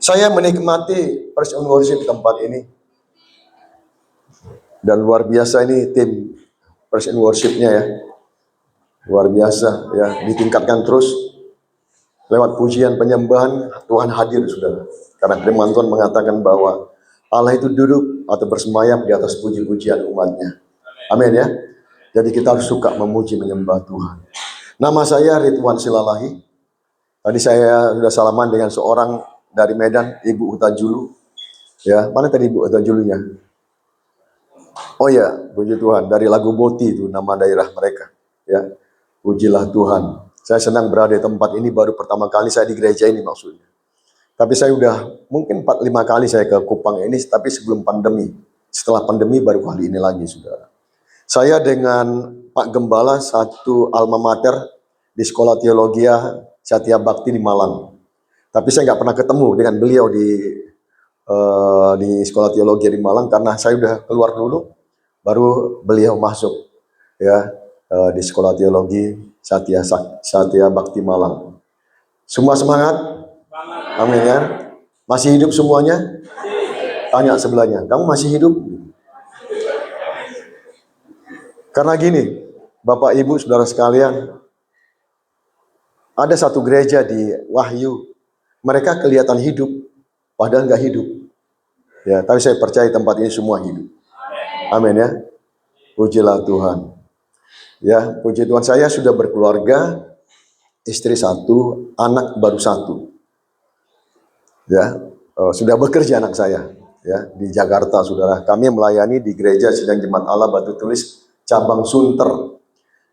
Saya menikmati praise and worship di tempat ini. Dan luar biasa ini tim praise and worship-nya ya. Luar biasa ya, ditingkatkan terus. Lewat pujian penyembahan, Tuhan hadir saudara. Karena firman Tuhan mengatakan bahwa Allah itu duduk atau bersemayam di atas puji-pujian umatnya. Amin ya. Jadi kita harus suka memuji menyembah Tuhan. Nama saya Ridwan Silalahi. Tadi saya sudah salaman dengan seorang dari Medan, Ibu Uta Julu. Ya, mana tadi Ibu Uta Julunya? Oh ya, puji Tuhan. Dari lagu Boti itu nama daerah mereka. Ya, pujilah Tuhan. Saya senang berada di tempat ini, baru pertama kali saya di gereja ini maksudnya. Tapi saya udah mungkin 4-5 kali saya ke Kupang ini, tapi sebelum pandemi. Setelah pandemi baru kali ini lagi, saudara. Saya dengan Pak Gembala satu alma mater di Sekolah Teologi Satya Bakti di Malang. Tapi saya nggak pernah ketemu dengan beliau di Sekolah Teologi di Malang karena saya udah keluar dulu, baru beliau masuk ya di Sekolah Teologi Satya Bakti Malang. Semua semangat? Amin ya. Masih hidup semuanya? Tanya sebelahnya, kamu masih hidup? Karena gini, Bapak Ibu Saudara sekalian, ada satu gereja di Wahyu, mereka kelihatan hidup, padahal nggak hidup. Ya, tapi saya percaya tempat ini semua hidup. Amin ya. Pujilah Tuhan. Ya, puji Tuhan, saya sudah berkeluarga, istri 1, anak baru 1. Ya, sudah bekerja anak saya ya di Jakarta, saudara. Kami melayani di gereja Sidang Jemaat Allah Batu Tulis cabang Sunter.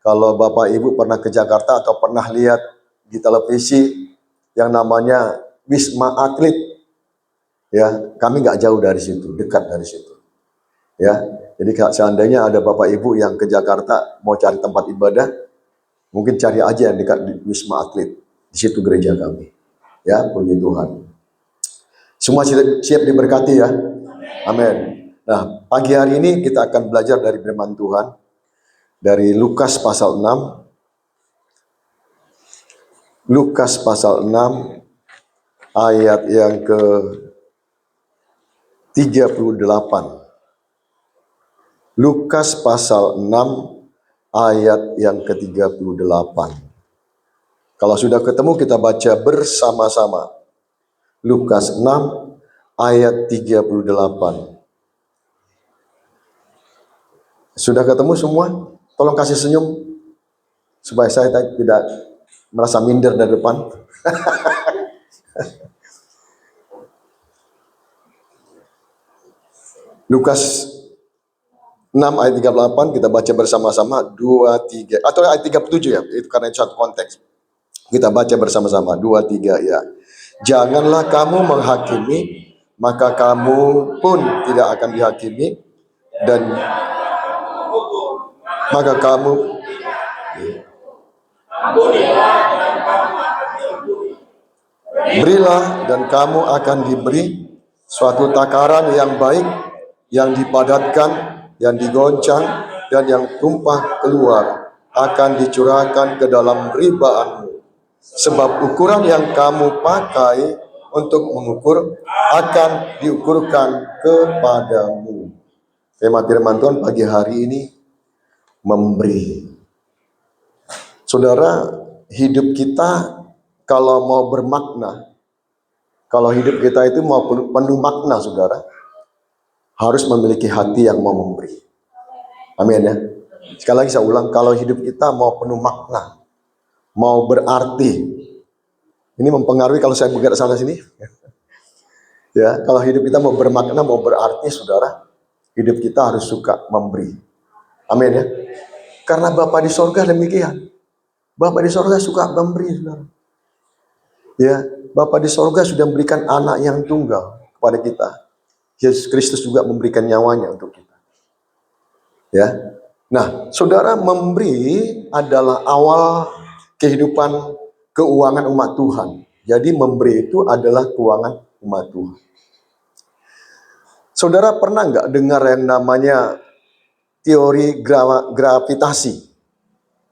Kalau Bapak Ibu pernah ke Jakarta atau pernah lihat di televisi yang namanya Wisma Atlet, ya kami nggak jauh dari situ, dekat dari situ. Ya, jadi seandainya ada Bapak Ibu yang ke Jakarta mau cari tempat ibadah, mungkin cari aja yang dekat di Wisma Atlet. Di situ gereja kami. Ya, puji Tuhan. Semua siap diberkati ya. Amin. Nah, pagi hari ini kita akan belajar dari firman Tuhan dari Lukas pasal 6. Lukas pasal 6 ayat yang ke-38. Lukas pasal 6 ayat yang ke-38. Kalau sudah ketemu kita baca bersama-sama. Lukas 6 ayat 38. Sudah ketemu semua? Tolong kasih senyum supaya saya tidak merasa minder dari depan. Lukas 6 ayat 38 kita baca bersama-sama 2, 3 atau ayat 37 ya, itu karena itu satu konteks. Kita baca bersama-sama 2, 3 ya. Janganlah kamu menghakimi, maka kamu pun tidak akan dihakimi, dan maka kamu berilah dan kamu akan diberi suatu takaran yang baik, yang dipadatkan, yang digoncang, dan yang tumpah keluar akan dicurahkan ke dalam ribaanmu. Sebab ukuran yang kamu pakai untuk mengukur akan diukurkan kepadamu. Tema firman Tuhan pagi hari ini, memberi. Saudara, hidup kita kalau mau bermakna, kalau hidup kita itu mau penuh makna, saudara, harus memiliki hati yang mau memberi. Amin ya. Sekali lagi saya ulang, kalau hidup kita mau penuh makna, mau berarti, ini mempengaruhi kalau saya bergerak sana sini. Ya, kalau hidup kita mau bermakna, mau berarti, saudara, hidup kita harus suka memberi. Amin ya. Karena Bapa di sorga demikian. Bapa di sorga suka memberi, saudara. Ya, Bapa di sorga sudah memberikan anak yang tunggal kepada kita. Yesus Kristus juga memberikan nyawanya untuk kita. Ya. Nah, saudara, memberi adalah awal kehidupan keuangan umat Tuhan. Jadi memberi itu adalah keuangan umat Tuhan. Saudara pernah nggak dengar yang namanya teori gravitasi?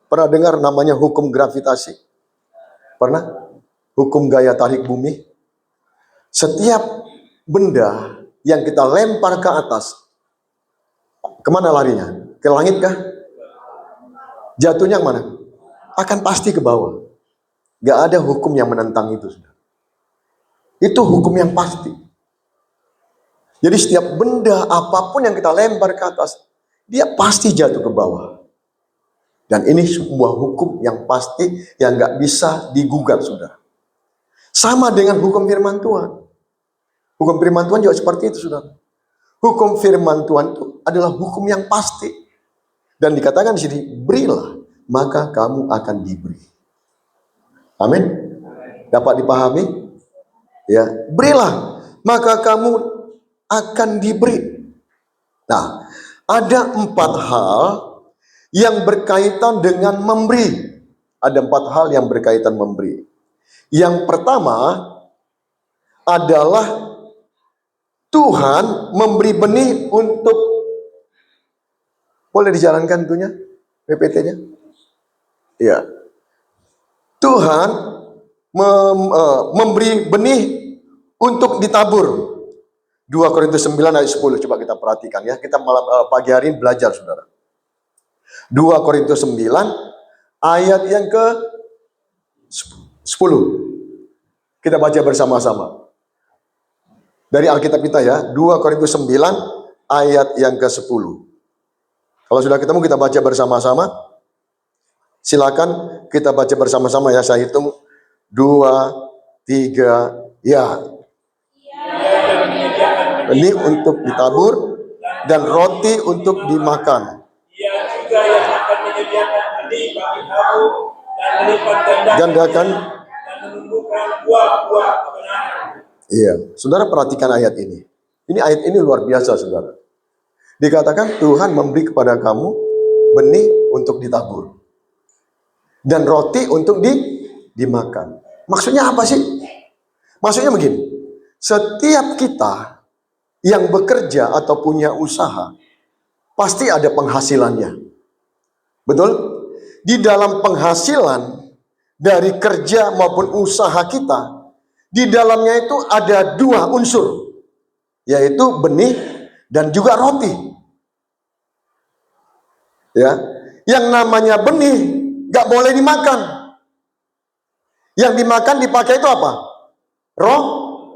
Pernah dengar namanya hukum gravitasi? Pernah? Hukum gaya tarik bumi? Setiap benda yang kita lempar ke atas, kemana larinya? Ke langit kah? Jatuhnya mana? Akan pasti ke bawah. Gak ada hukum yang menentang itu. Itu hukum yang pasti. Jadi setiap benda apapun yang kita lempar ke atas, dia pasti jatuh ke bawah. Dan ini sebuah hukum yang pasti yang gak bisa digugat, saudara. Sama dengan hukum firman Tuhan. Hukum firman Tuhan juga seperti itu, saudara. Hukum firman Tuhan itu adalah hukum yang pasti. Dan dikatakan di sini, berilah, maka kamu akan diberi. Amin. Dapat dipahami? Ya, berilah, maka kamu akan diberi. Nah, ada 4 hal yang berkaitan dengan memberi. Ada 4 hal yang berkaitan memberi. Yang pertama adalah Tuhan memberi benih untuk, boleh dijalankan tentunya PPT-nya? Ya. Tuhan memberi benih untuk ditabur. 2 Korintus 9 ayat 10, coba kita perhatikan ya. Kita malam pagi hari ini belajar, saudara. 2 Korintus 9 ayat yang ke 10. Kita baca bersama-sama. Dari Alkitab kita ya, 2 Korintus 9 ayat yang ke 10. Kalau sudah ketemu kita baca bersama-sama. Silakan kita baca bersama-sama ya, saya hitung 2, 3, ya. Benih untuk ditabur dan roti untuk dimakan. Ia juga yang akan menyediakan benih bagi kamu dan melipat gandakan dan menumbuhkan buah-buah kebenaran. Iya, saudara perhatikan ayat ini. Ayat ini luar biasa, saudara. Dikatakan Tuhan memberi kepada kamu benih untuk ditabur dan roti untuk dimakan. Maksudnya apa sih? Maksudnya begini, setiap kita yang bekerja atau punya usaha, pasti ada penghasilannya. Betul? Di dalam penghasilan dari kerja maupun usaha kita, di dalamnya itu ada 2 unsur, yaitu benih dan juga roti. Ya, yang namanya benih gak boleh dimakan. Yang dimakan dipakai itu apa?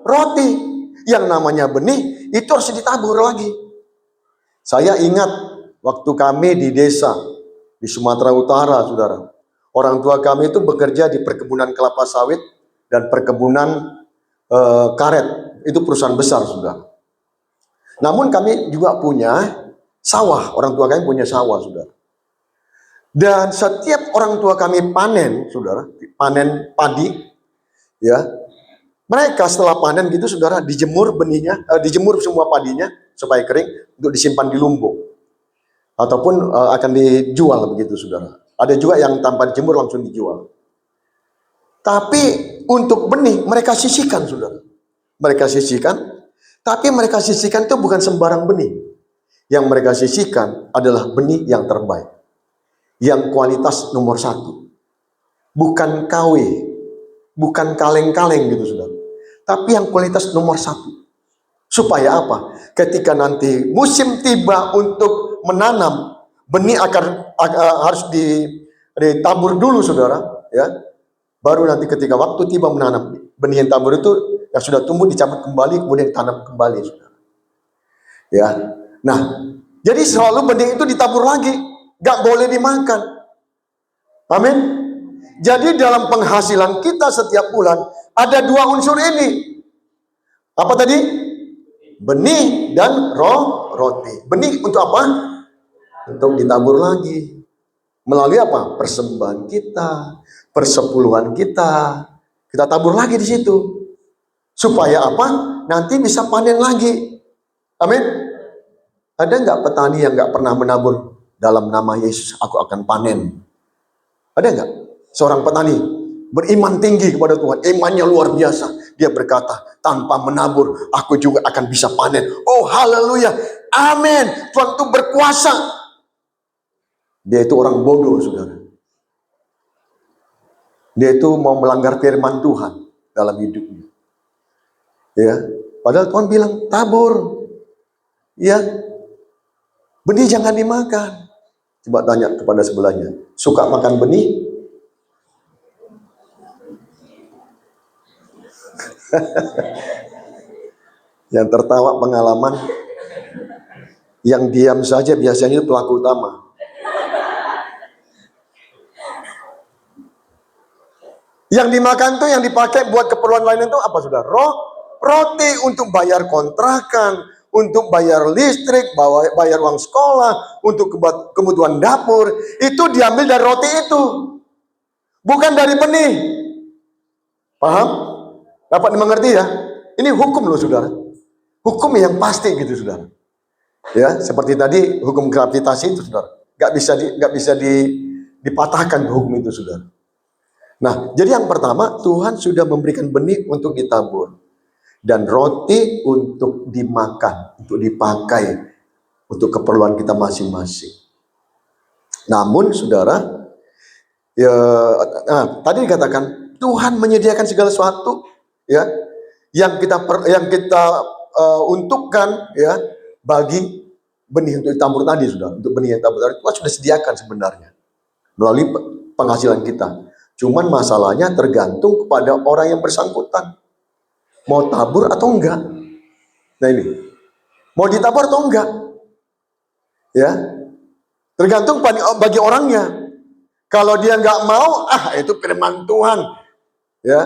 Roti. Yang namanya benih itu harus ditabur lagi. Saya ingat waktu kami di desa di Sumatera Utara, saudara. Orang tua kami itu bekerja di perkebunan kelapa sawit dan perkebunan karet. Itu perusahaan besar, saudara. Namun kami juga punya sawah. Orang tua kami punya sawah, saudara. Dan setiap orang tua kami panen, saudara, panen padi, ya. Mereka setelah panen gitu, saudara, dijemur benihnya, dijemur semua padinya supaya kering untuk disimpan di lumbung, ataupun akan dijual begitu, saudara. Ada juga yang tanpa dijemur langsung dijual. Tapi untuk benih mereka sisihkan, saudara. Mereka sisihkan, tapi mereka sisihkan itu bukan sembarang benih. Yang mereka sisihkan adalah benih yang terbaik, yang kualitas nomor 1, bukan KW, bukan kaleng-kaleng gitu, saudara. Tapi yang kualitas nomor 1. Supaya apa? Ketika nanti musim tiba untuk menanam, benih harus ditabur dulu, saudara. Ya, baru nanti ketika waktu tiba menanam, benih yang tabur itu yang sudah tumbuh dicabut kembali, kemudian tanam kembali, saudara. Ya, nah, jadi selalu benih itu ditabur lagi, gak boleh dimakan. Amin. Jadi dalam penghasilan kita setiap bulan ada 2 unsur ini. Apa tadi? Benih dan roti. Benih untuk apa? Untuk ditabur lagi. Melalui apa? Persembahan kita, persepuluhan kita. Kita tabur lagi di situ. Supaya apa? Nanti bisa panen lagi. Amin. Ada nggak petani yang nggak pernah menabur dalam nama Yesus? Aku akan panen. Ada nggak seorang petani beriman tinggi kepada Tuhan, imannya luar biasa, dia berkata, tanpa menabur aku juga akan bisa panen. Oh haleluya, amin. Tuhan itu berkuasa. Dia itu orang bodoh, saudara. Dia itu mau melanggar firman Tuhan dalam hidupnya. Ya, padahal Tuhan bilang tabur. Ya, benih jangan dimakan. Coba tanya kepada sebelahnya, suka makan benih? Yang tertawa pengalaman, yang diam saja biasanya itu pelaku utama. Yang dimakan tuh yang dipakai buat keperluan lain itu apa sudah? Roti untuk bayar kontrakan, untuk bayar listrik, bayar uang sekolah, untuk kebutuhan dapur, itu diambil dari roti itu, bukan dari benih. Paham? Dapat dimengerti ya? Ini hukum loh saudara. Hukum yang pasti gitu saudara. Ya, seperti tadi hukum gravitasi itu saudara. Gak bisa dipatahkan hukum itu saudara. Nah, jadi yang pertama, Tuhan sudah memberikan benih untuk ditabur. Dan roti untuk dimakan, untuk dipakai, untuk keperluan kita masing-masing. Namun, saudara, ya, tadi dikatakan, Tuhan menyediakan segala sesuatu, ya, yang kita untukkan, ya, bagi benih untuk ditabur tadi, saudara. Untuk benih yang ditabur tadi, Tuhan sudah sediakan sebenarnya, melalui penghasilan kita. Cuman masalahnya tergantung kepada orang yang bersangkutan. Mau tabur atau enggak. Nah ini. Mau ditabur atau enggak. Ya. Tergantung bagi orangnya. Kalau dia enggak mau, itu firman Tuhan. Ya.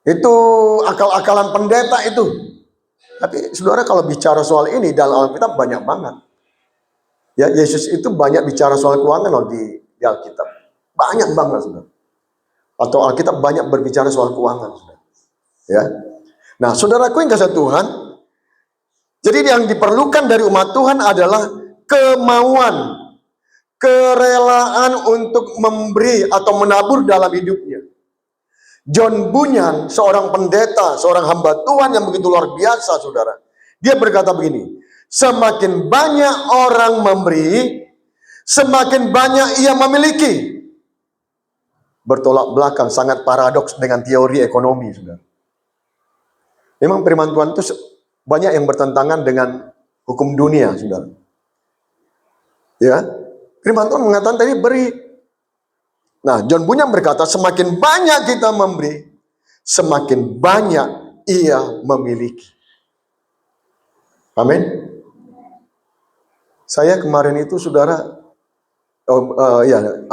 Itu akal-akalan pendeta itu. Tapi saudara kalau bicara soal ini dalam Alkitab banyak banget. Ya, Yesus itu banyak bicara soal keuangan loh di Alkitab. Banyak banget, saudara. Atau Alkitab banyak berbicara soal keuangan, saudara. Ya. Nah, saudaraku yang kasih Tuhan, jadi yang diperlukan dari umat Tuhan adalah kemauan, kerelaan untuk memberi atau menabur dalam hidupnya. John Bunyan, seorang pendeta, seorang hamba Tuhan yang begitu luar biasa, saudara. Dia berkata begini, semakin banyak orang memberi, semakin banyak ia memiliki. Bertolak belakang, sangat paradoks dengan teori ekonomi, saudara. Memang firman Tuhan itu banyak yang bertentangan dengan hukum dunia, saudara. Ya, firman Tuhan mengatakan tadi beri. Nah, John Bunyan berkata, semakin banyak kita memberi, semakin banyak ia memiliki. Amin. Saya kemarin itu, saudara,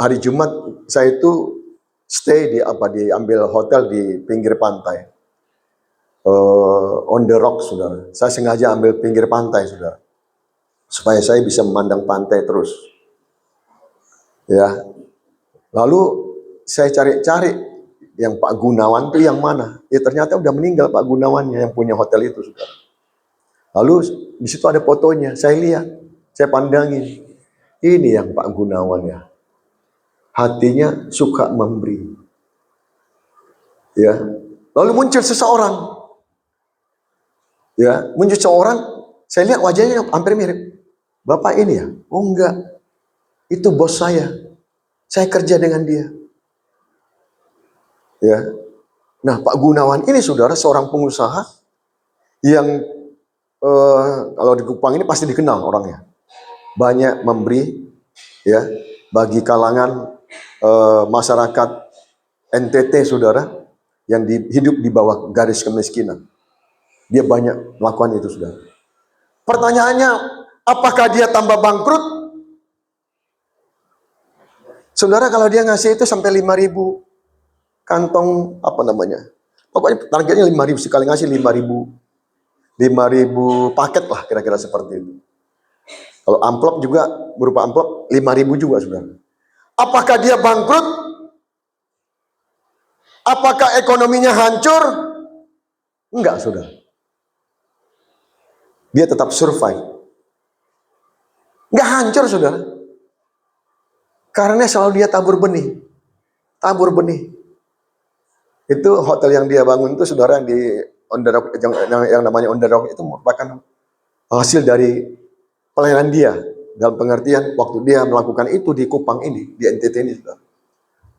hari Jumat saya itu stay diambil hotel di pinggir pantai, on the rock, saudara. Saya sengaja ambil pinggir pantai, saudara, supaya saya bisa memandang pantai terus. Ya, lalu saya cari-cari yang Pak Gunawan itu yang mana? Ya ternyata udah meninggal Pak Gunawannya yang punya hotel itu, saudara. Lalu di situ ada fotonya, saya lihat, saya pandangin, ini yang Pak Gunawan ya. Hatinya suka memberi. Ya. Lalu muncul seseorang. Ya, muncul seseorang, saya lihat wajahnya hampir mirip. Bapak ini ya? Oh enggak. Itu bos saya. Saya kerja dengan dia. Ya. Nah, Pak Gunawan ini, saudara, seorang pengusaha yang kalau di Kupang ini pasti dikenal orangnya. Banyak memberi, ya, bagi kalangan masyarakat NTT, saudara, yang hidup di bawah garis kemiskinan. Dia banyak melakukan itu, saudara. Pertanyaannya, apakah dia tambah bangkrut? Saudara, kalau dia ngasih itu sampai 5.000 kantong, pokoknya targetnya 5.000, sekali ngasih 5.000 paket lah, kira-kira seperti itu. Kalau amplop juga, berupa amplop 5.000 juga, saudara. Apakah dia bangkrut? Apakah ekonominya hancur? Enggak, saudara. Dia tetap survive. Enggak hancur, saudara. Karena selalu dia tabur benih. Tabur benih. Itu hotel yang dia bangun itu, saudara, yang di On the Rock, yang namanya On the Rock itu merupakan hasil dari pelayanan dia. Dalam pengertian waktu dia melakukan itu di Kupang ini, di NTT ini, saudara.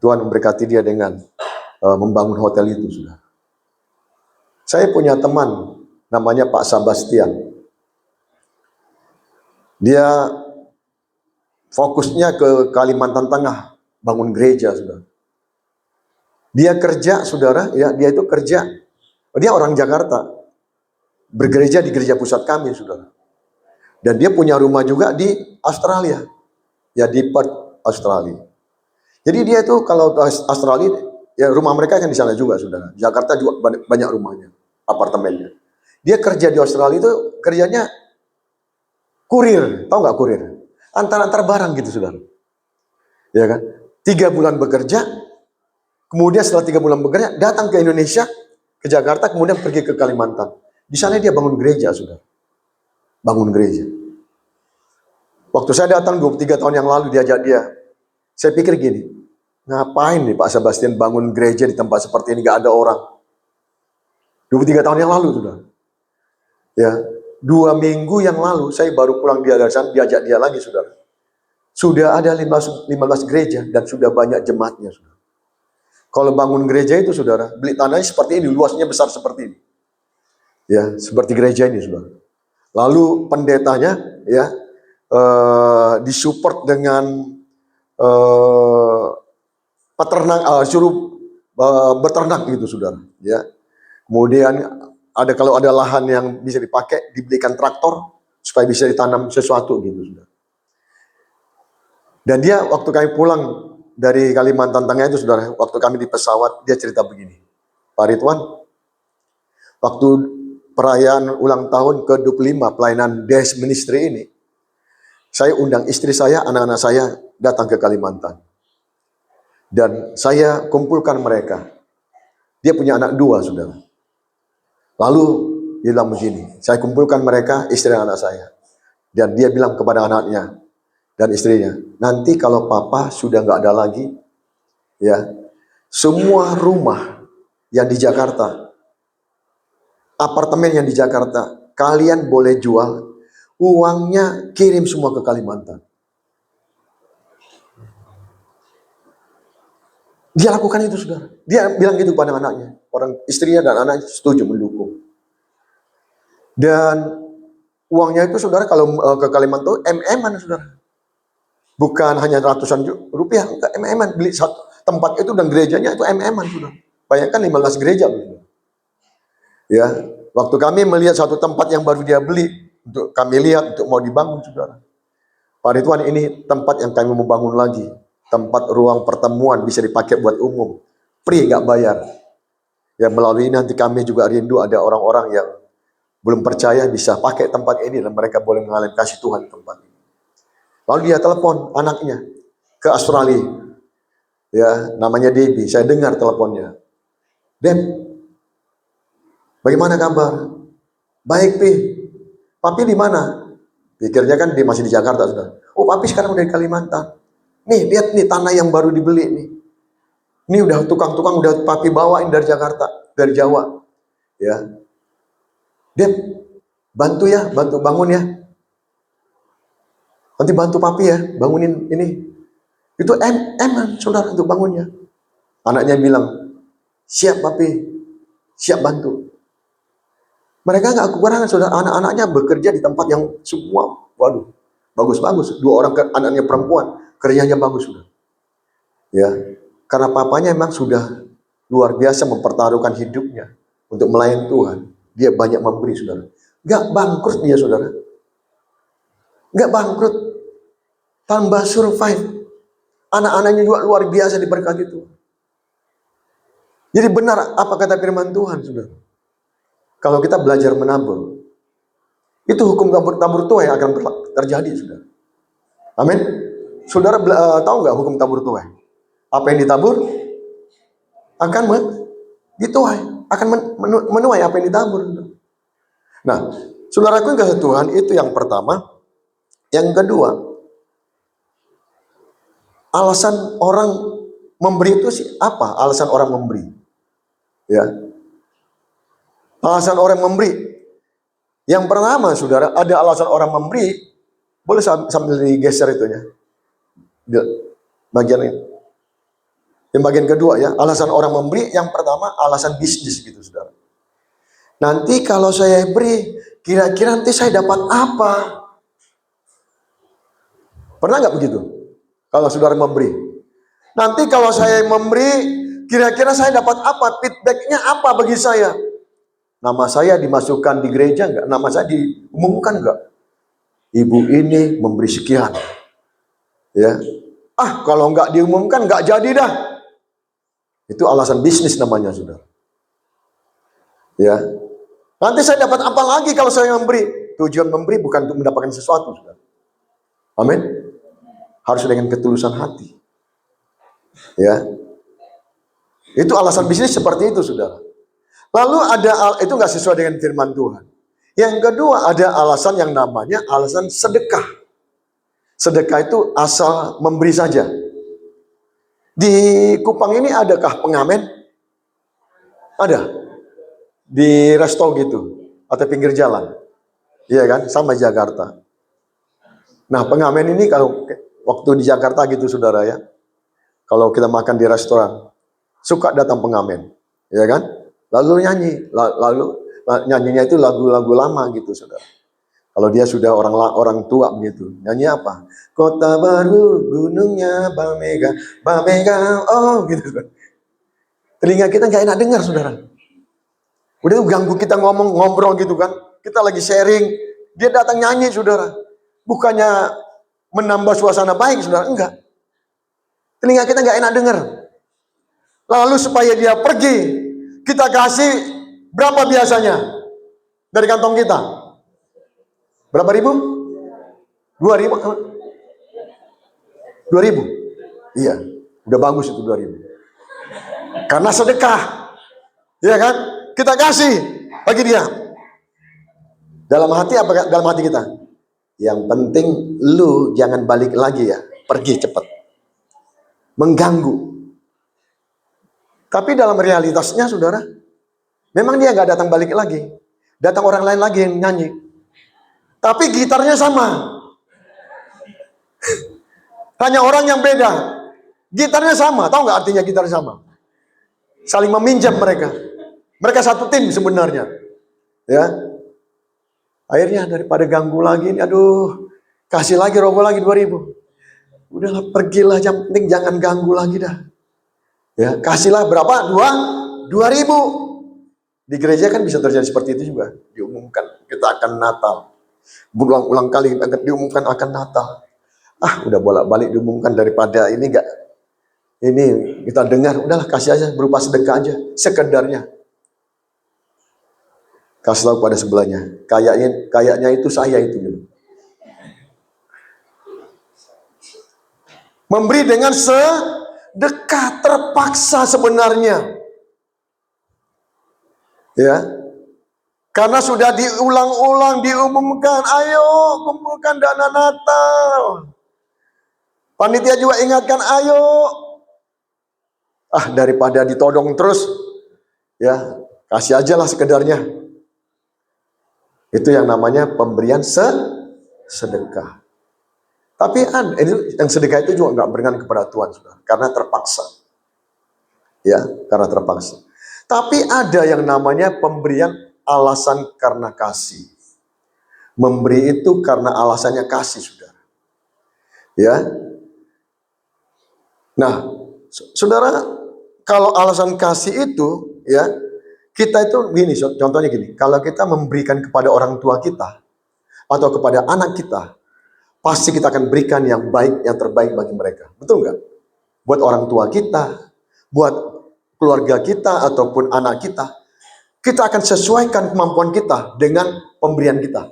Tuhan memberkati dia dengan membangun hotel itu, saudara. Saya punya teman namanya Pak Sebastian. Dia fokusnya ke Kalimantan Tengah, bangun gereja, saudara. Dia kerja, saudara, ya, dia itu kerja. Dia orang Jakarta, bergereja di gereja pusat kami, saudara. Dan dia punya rumah juga di Australia, ya di Perth, Australia. Jadi dia itu kalau ke Australia, ya rumah mereka kan di sana juga, saudara. Jakarta juga banyak rumahnya, apartemennya. Dia kerja di Australia itu kerjanya kurir, tahu nggak kurir? Antar-antar barang gitu, saudara. Ya kan? 3 bulan bekerja, kemudian setelah 3 bulan bekerja, datang ke Indonesia, ke Jakarta, kemudian pergi ke Kalimantan. Di sana dia bangun gereja, saudara. Bangun gereja. Waktu saya datang 23 tahun yang lalu diajak dia, saya pikir gini, ngapain nih Pak Sebastian bangun gereja di tempat seperti ini, gak ada orang. 23 tahun yang lalu, saudara. Ya, 2 minggu yang lalu saya baru pulang dari sana, diajak dia lagi, saudara. Sudah ada 15 gereja dan sudah banyak jemaatnya, saudara. Kalau bangun gereja itu, saudara, beli tanahnya seperti ini, luasnya besar seperti ini. Ya, seperti gereja ini, saudara. Lalu pendetanya, ya, disupport dengan peternak, suruh beternak gitu, saudara. Ya, kemudian kalau ada lahan yang bisa dipakai, dibelikan traktor supaya bisa ditanam sesuatu gitu, saudara. Dan dia waktu kami pulang dari Kalimantan Tengah itu, saudara, waktu kami di pesawat, dia cerita begini, Pak Ridwan, waktu perayaan ulang tahun ke-25 pelayanan Des Ministry ini, saya undang istri saya, anak-anak saya datang ke Kalimantan. Dan saya kumpulkan mereka. Dia punya anak 2, saudara. Lalu dia bilang begini, saya kumpulkan mereka, istri dan anak saya. Dan dia bilang kepada anaknya dan istrinya, nanti kalau papa sudah nggak ada lagi, ya, semua rumah yang di Jakarta, apartemen yang di Jakarta, kalian boleh jual, uangnya kirim semua ke Kalimantan. Dia lakukan itu, saudara. Dia bilang gitu pada anaknya. Orang istrinya dan anaknya setuju, mendukung. Dan uangnya itu, saudara, kalau ke Kalimantan, MM-an, saudara. Bukan hanya ratusan rupiah, enggak, MM-an. Beli satu tempat itu dan gerejanya itu MM-an, saudara. Bayangkan 15 gereja, saudara. Ya, waktu kami melihat satu tempat yang baru dia beli, untuk kami lihat untuk mau dibangun, saudara. Pak Ridwan, ini tempat yang kami mau bangun lagi. Tempat ruang pertemuan bisa dipakai buat umum. Free, nggak bayar. Ya, melalui ini nanti kami juga rindu ada orang-orang yang belum percaya bisa pakai tempat ini dan mereka boleh mengalami kasih Tuhan di tempat ini. Lalu dia telepon anaknya ke Australia. Ya, namanya Debbie. Saya dengar teleponnya. Deb, bagaimana kabar? Baik, Pi. Papi di mana? Pikirnya kan dia masih di Jakarta, sudah. Oh, Papi sekarang udah di Kalimantan. Nih, lihat nih tanah yang baru dibeli nih. Ini udah tukang-tukang udah Papi bawain dari Jakarta, dari Jawa. Ya. Deb, bantu ya, bantu bangun ya. Nanti bantu Papi ya, bangunin ini. Itu eman, saudara, untuk bangunnya. Anaknya bilang, siap Papi, siap bantu. Mereka nggak kekurangan, saudara. Anak-anaknya bekerja di tempat yang semua, waduh, bagus-bagus. 2 orang anaknya perempuan, kerjanya bagus, saudara. Ya, karena papanya memang sudah luar biasa mempertaruhkan hidupnya untuk melayani Tuhan. Dia banyak memberi, saudara. Nggak bangkrut dia, saudara. Nggak bangkrut. Tambah survive. Anak-anaknya juga luar biasa diberkati Tuhan. Jadi benar apa kata firman Tuhan, saudara. Kalau kita belajar menabur, itu hukum tabur tuai akan terjadi, saudara. Amin. Saudara tahu nggak hukum tabur tuai? Apa yang ditabur akan dituai, akan menuai apa yang ditabur. Nah, saudaraku yang kasih Tuhan, itu yang pertama. Yang kedua, alasan orang memberi itu sih apa? Alasan orang memberi, ya. Alasan orang memberi. Yang pertama, saudara, ada alasan orang memberi. Boleh sambil digeser itunya, bagian ini. Yang bagian kedua, ya, alasan orang memberi. Yang pertama, alasan bisnis gitu, saudara. Nanti kalau saya beri, kira-kira nanti saya dapat apa? Pernah nggak begitu? Kalau saudara memberi, nanti kalau saya memberi, kira-kira saya dapat apa? Feedbacknya apa bagi saya? Nama saya dimasukkan di gereja nggak? Nama saya diumumkan nggak? Ibu ini memberi sekian. Ya, kalau nggak diumumkan nggak jadi dah. Itu alasan bisnis namanya, saudara. Ya, nanti saya dapat apa lagi kalau saya memberi? Tujuan memberi bukan untuk mendapatkan sesuatu, saudara. Amin. Harus dengan ketulusan hati. Ya, itu alasan bisnis seperti itu, saudara. Lalu itu nggak sesuai dengan firman Tuhan. Yang kedua, ada alasan yang namanya alasan sedekah. Sedekah itu asal memberi saja. Di Kupang ini adakah pengamen? Ada. Di resto gitu atau pinggir jalan. Iya kan? Sama Jakarta. Nah, pengamen ini kalau waktu di Jakarta gitu, saudara ya. Kalau kita makan di restoran, suka datang pengamen, ya kan? Lalu nyanyi, lalu nyanyinya itu lagu-lagu lama gitu, saudara. Kalau dia sudah orang tua begitu, nyanyi apa? Kota baru, gunungnya Bamega, Bamega, oh gitu. Telinga kita nggak enak dengar, saudara. Udah ganggu kita ngobrol gitu kan. Kita lagi sharing, dia datang nyanyi, saudara. Bukannya menambah suasana baik, saudara, enggak. Telinga kita nggak enak dengar. Lalu supaya dia pergi, kita kasih berapa biasanya dari kantong kita? Berapa ribu? 2.000? 2.000? Iya, udah bagus itu 2.000. Karena sedekah, ya kan? Kita kasih bagi dia. Dalam hati apa? Dalam hati kita. Yang penting lu jangan balik lagi ya, pergi cepat. Mengganggu. Tapi dalam realitasnya, saudara, memang dia nggak datang balik lagi. Datang orang lain lagi yang nyanyi. Tapi gitarnya sama. Hanya orang yang beda. Gitarnya sama. Tahu nggak artinya gitar sama? Saling meminjam mereka. Mereka satu tim sebenarnya. Ya. Akhirnya daripada ganggu lagi, aduh, kasih lagi, rogoh lagi 2.000. Udahlah, pergilah, yang penting jangan ganggu lagi dah. Ya, kasihlah berapa? 2.000. Di gereja kan bisa terjadi seperti itu juga. Diumumkan kita akan Natal. Berulang-ulang kali diumumkan akan Natal. Udah bolak-balik diumumkan, daripada ini kita dengar, udahlah kasih aja berupa sedekah aja, sekedarnya. Kasih tahu pada sebelahnya, kayaknya itu saya itu. Memberi dengan sedekah terpaksa sebenarnya. Ya. Karena sudah diulang-ulang diumumkan, ayo kumpulkan dana Natal. Panitia juga ingatkan, ayo. Daripada ditodong terus, ya kasih aja lah sekedarnya. Itu yang namanya pemberian sedekah. Tapi yang sedekah itu juga nggak berikan kepada Tuhan, saudara, karena terpaksa. Ya, karena terpaksa. Tapi ada yang namanya pemberian alasan karena kasih. Memberi itu karena alasannya kasih, saudara. Ya. Nah, saudara, kalau alasan kasih itu, ya, kita itu gini, contohnya gini. Kalau kita memberikan kepada orang tua kita atau kepada anak kita, pasti kita akan berikan yang baik, yang terbaik bagi mereka. Betul nggak? Buat orang tua kita, buat keluarga kita ataupun anak kita, kita akan sesuaikan kemampuan kita dengan pemberian kita.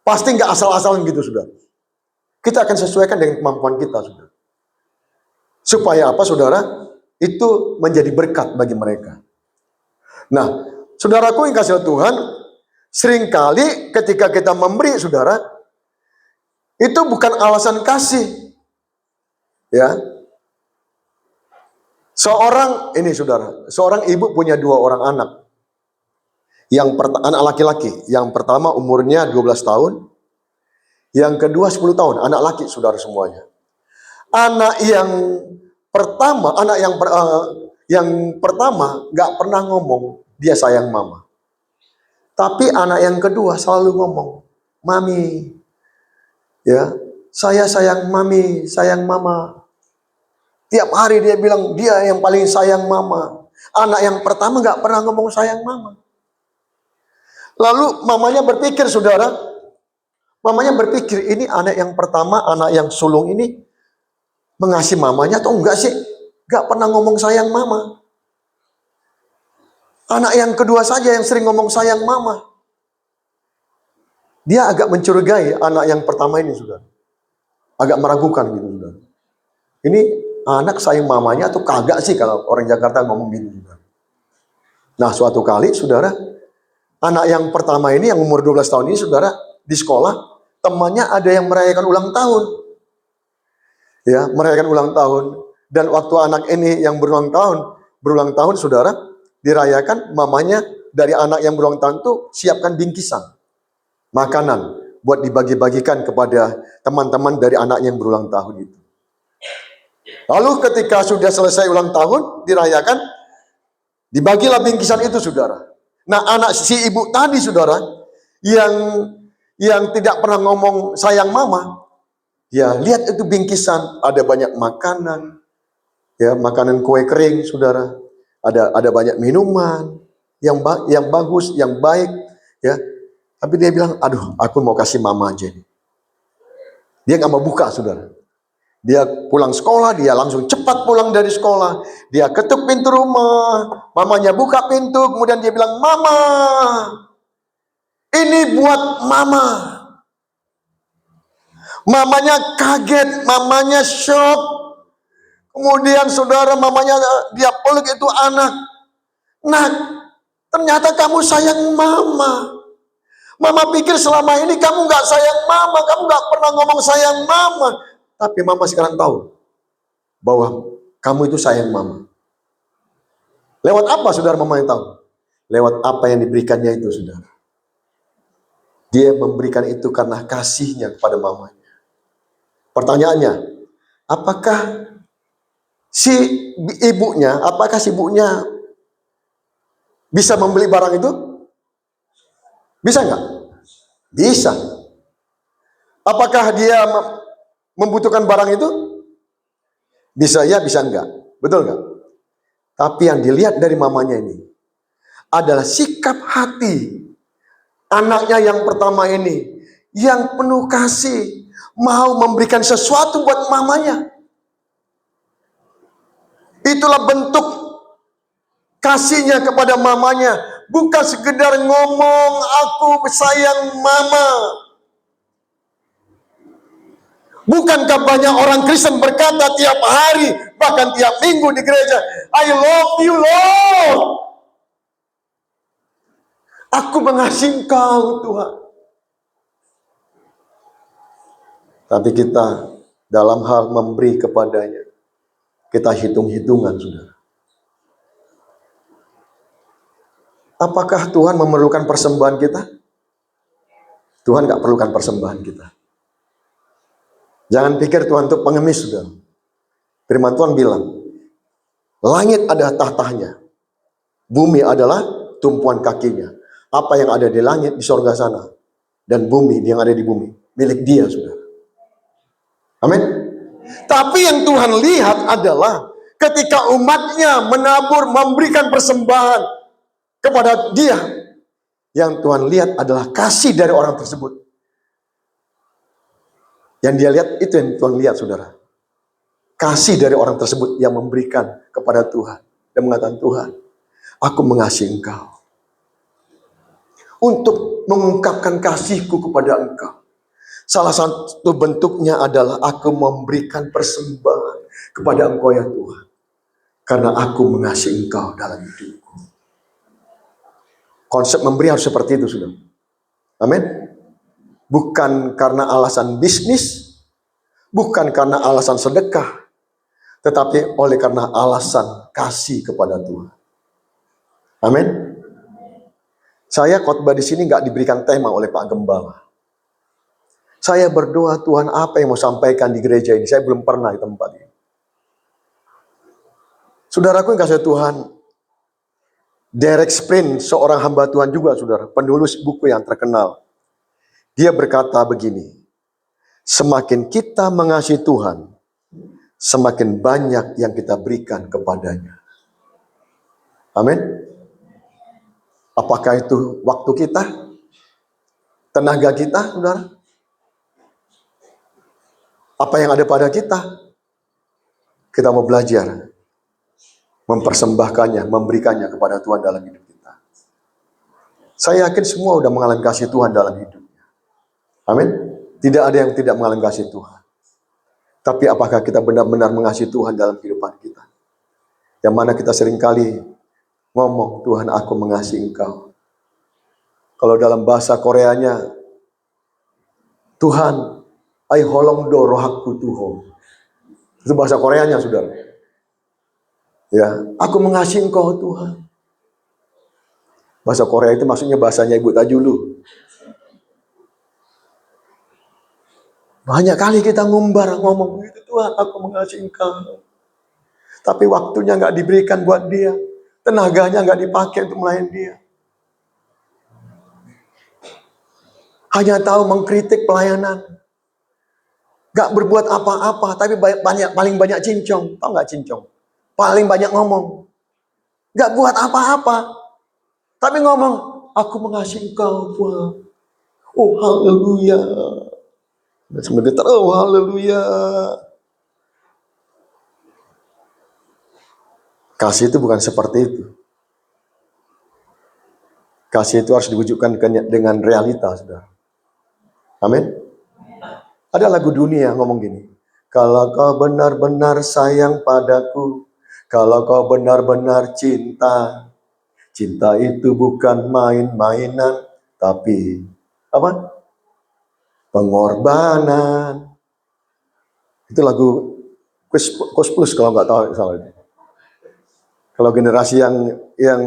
Pasti nggak asal-asalan gitu, saudara. Kita akan sesuaikan dengan kemampuan kita, saudara. Supaya apa, saudara? Itu menjadi berkat bagi mereka. Nah, saudaraku yang kasih Tuhan, seringkali ketika kita memberi, saudara, itu bukan alasan kasih. Ya. Seorang ibu punya 2 orang anak. Anak laki-laki, yang pertama umurnya 12 tahun, yang kedua 10 tahun, anak laki, saudara semuanya. Anak yang pertama nggak pernah ngomong dia sayang mama. Tapi anak yang kedua selalu ngomong, "Mami, ya, saya sayang mami, sayang mama." Tiap hari dia bilang dia yang paling sayang mama. Anak yang pertama nggak pernah ngomong sayang mama. Lalu mamanya berpikir, saudara, ini anak yang pertama, anak yang sulung ini mengasihi mamanya atau enggak sih? Nggak pernah ngomong sayang mama. Anak yang kedua saja yang sering ngomong sayang mama. Dia agak mencurigai anak yang pertama ini, saudara. Agak meragukan gitu, saudara. Ini anak sayang mamanya atau kagak sih kalau orang Jakarta ngomong gini, saudara. Nah, suatu kali, saudara, anak yang pertama ini yang umur 12 tahun ini, saudara, di sekolah, temannya ada yang merayakan ulang tahun. Ya, merayakan ulang tahun. Dan waktu anak ini yang berulang tahun, saudara, dirayakan, mamanya dari anak yang berulang tahun itu siapkan bingkisan makanan buat dibagi-bagikan kepada teman-teman dari anak yang berulang tahun itu. Lalu ketika sudah selesai ulang tahun, dirayakan, dibagilah bingkisan itu, saudara. Nah, anak si ibu tadi, saudara, yang tidak pernah ngomong sayang mama, ya lihat itu bingkisan, ada banyak makanan, ya makanan kue kering, saudara, ada banyak minuman yang bagus, yang baik, ya. Tapi dia bilang, aduh, aku mau kasih mama aja nih. Dia nggak mau buka, saudara. Dia pulang sekolah, dia langsung cepat pulang dari sekolah. Dia ketuk pintu rumah, mamanya buka pintu, kemudian dia bilang, "Mama, ini buat mama." Mamanya kaget, mamanya shock. Kemudian saudara, mamanya dia peluk itu anak. "Nak, ternyata kamu sayang mama. Mama pikir selama ini kamu gak sayang mama, kamu gak pernah ngomong sayang mama. Tapi mama sekarang tahu bahwa kamu itu sayang mama." Lewat apa, saudara, mama yang tahu? Lewat apa yang diberikannya itu, saudara. Dia memberikan itu karena kasihnya kepada mamanya. Pertanyaannya, apakah si ibunya bisa membeli barang itu? Bisa nggak? Bisa. Apakah dia membutuhkan barang itu? Bisa ya, bisa enggak. Betul nggak? Tapi yang dilihat dari mamanya ini adalah sikap hati anaknya yang pertama ini, yang penuh kasih, mau memberikan sesuatu buat mamanya. Itulah bentuk kasihnya kepada mamanya. Bukan sekedar ngomong, "Aku sayang mama." Bukankah banyak orang Kristen berkata tiap hari, bahkan tiap minggu di gereja, "I love you, Lord." Aku mengasihi Engkau, Tuhan. Tapi kita dalam hal memberi kepadanya, kita hitung-hitungan, saudara. Apakah Tuhan memerlukan persembahan kita? Tuhan gak perlukan persembahan kita. Jangan pikir Tuhan itu pengemis, saudara. Firman Tuhan bilang, langit adalah tahtanya, bumi adalah tumpuan kakinya. Apa yang ada di langit di sorga sana, dan bumi yang ada di bumi, milik Dia, saudara. Amin. Tapi yang Tuhan lihat adalah ketika umatnya menabur, memberikan persembahan kepada Dia, yang Tuhan lihat adalah kasih dari orang tersebut. Yang Dia lihat, itu yang Tuhan lihat, saudara. Kasih dari orang tersebut yang memberikan kepada Tuhan dan mengatakan, "Tuhan, aku mengasihi Engkau." Untuk mengungkapkan kasihku kepada Engkau, salah satu bentuknya adalah aku memberikan persembahan kepada Engkau, ya Tuhan, karena aku mengasihi Engkau dalam hidupku. Konsep memberi harus seperti itu, saudara. Amin. Bukan karena alasan bisnis, bukan karena alasan sedekah, tetapi oleh karena alasan kasih kepada Tuhan. Amin. Saya khotbah di sini nggak diberikan tema oleh Pak Gembala. Saya berdoa, Tuhan, apa yang mau sampaikan di gereja ini? Saya belum pernah di tempat ini. Saudaraku yang kasih Tuhan, Derek Sprint, seorang hamba Tuhan juga, saudara, penulis buku yang terkenal. Dia berkata begini, semakin kita mengasihi Tuhan, semakin banyak yang kita berikan kepadanya. Amin. Apakah itu waktu kita? Tenaga kita, saudara? Apa yang ada pada kita? Kita mau belajar mempersembahkannya, memberikannya kepada Tuhan dalam hidup kita. Saya yakin semua udah mengalami kasih Tuhan dalam hidupnya. Amin. Tidak ada yang tidak mengalami kasih Tuhan. Tapi apakah kita benar-benar mengasihi Tuhan dalam kehidupan kita? Yang mana kita seringkali ngomong, Tuhan aku mengasihi Engkau. Kalau dalam bahasa Koreanya, Tuhan, ai holong do rohaku Tuhan. Itu bahasa Koreanya, saudara. Ya, aku mengasihi Engkau Tuhan. Bahasa Korea itu maksudnya bahasanya Ibu Tajulu. Banyak kali kita ngomong gitu, Tuhan aku mengasihi Engkau. Tapi waktunya nggak diberikan buat dia. Tenaganya nggak dipakai untuk melayani dia. Hanya tahu mengkritik pelayanan. Nggak berbuat apa-apa, tapi paling banyak cincong. Tahu nggak cincong? Paling banyak ngomong. Nggak buat apa-apa. Tapi ngomong, aku mengasihi Engkau Tuhan. Oh haleluya. Sebentar, oh haleluya. Kasih itu bukan seperti itu. Kasih itu harus diwujudkan dengan realita, saudara. Amin. Ada lagu dunia ngomong gini. Kalau kau benar-benar sayang padaku, kalau kau benar-benar cinta, cinta itu bukan main-mainan, tapi apa? Pengorbanan. Itu lagu Kos Plus kalau nggak tahu salah itu. Kalau generasi yang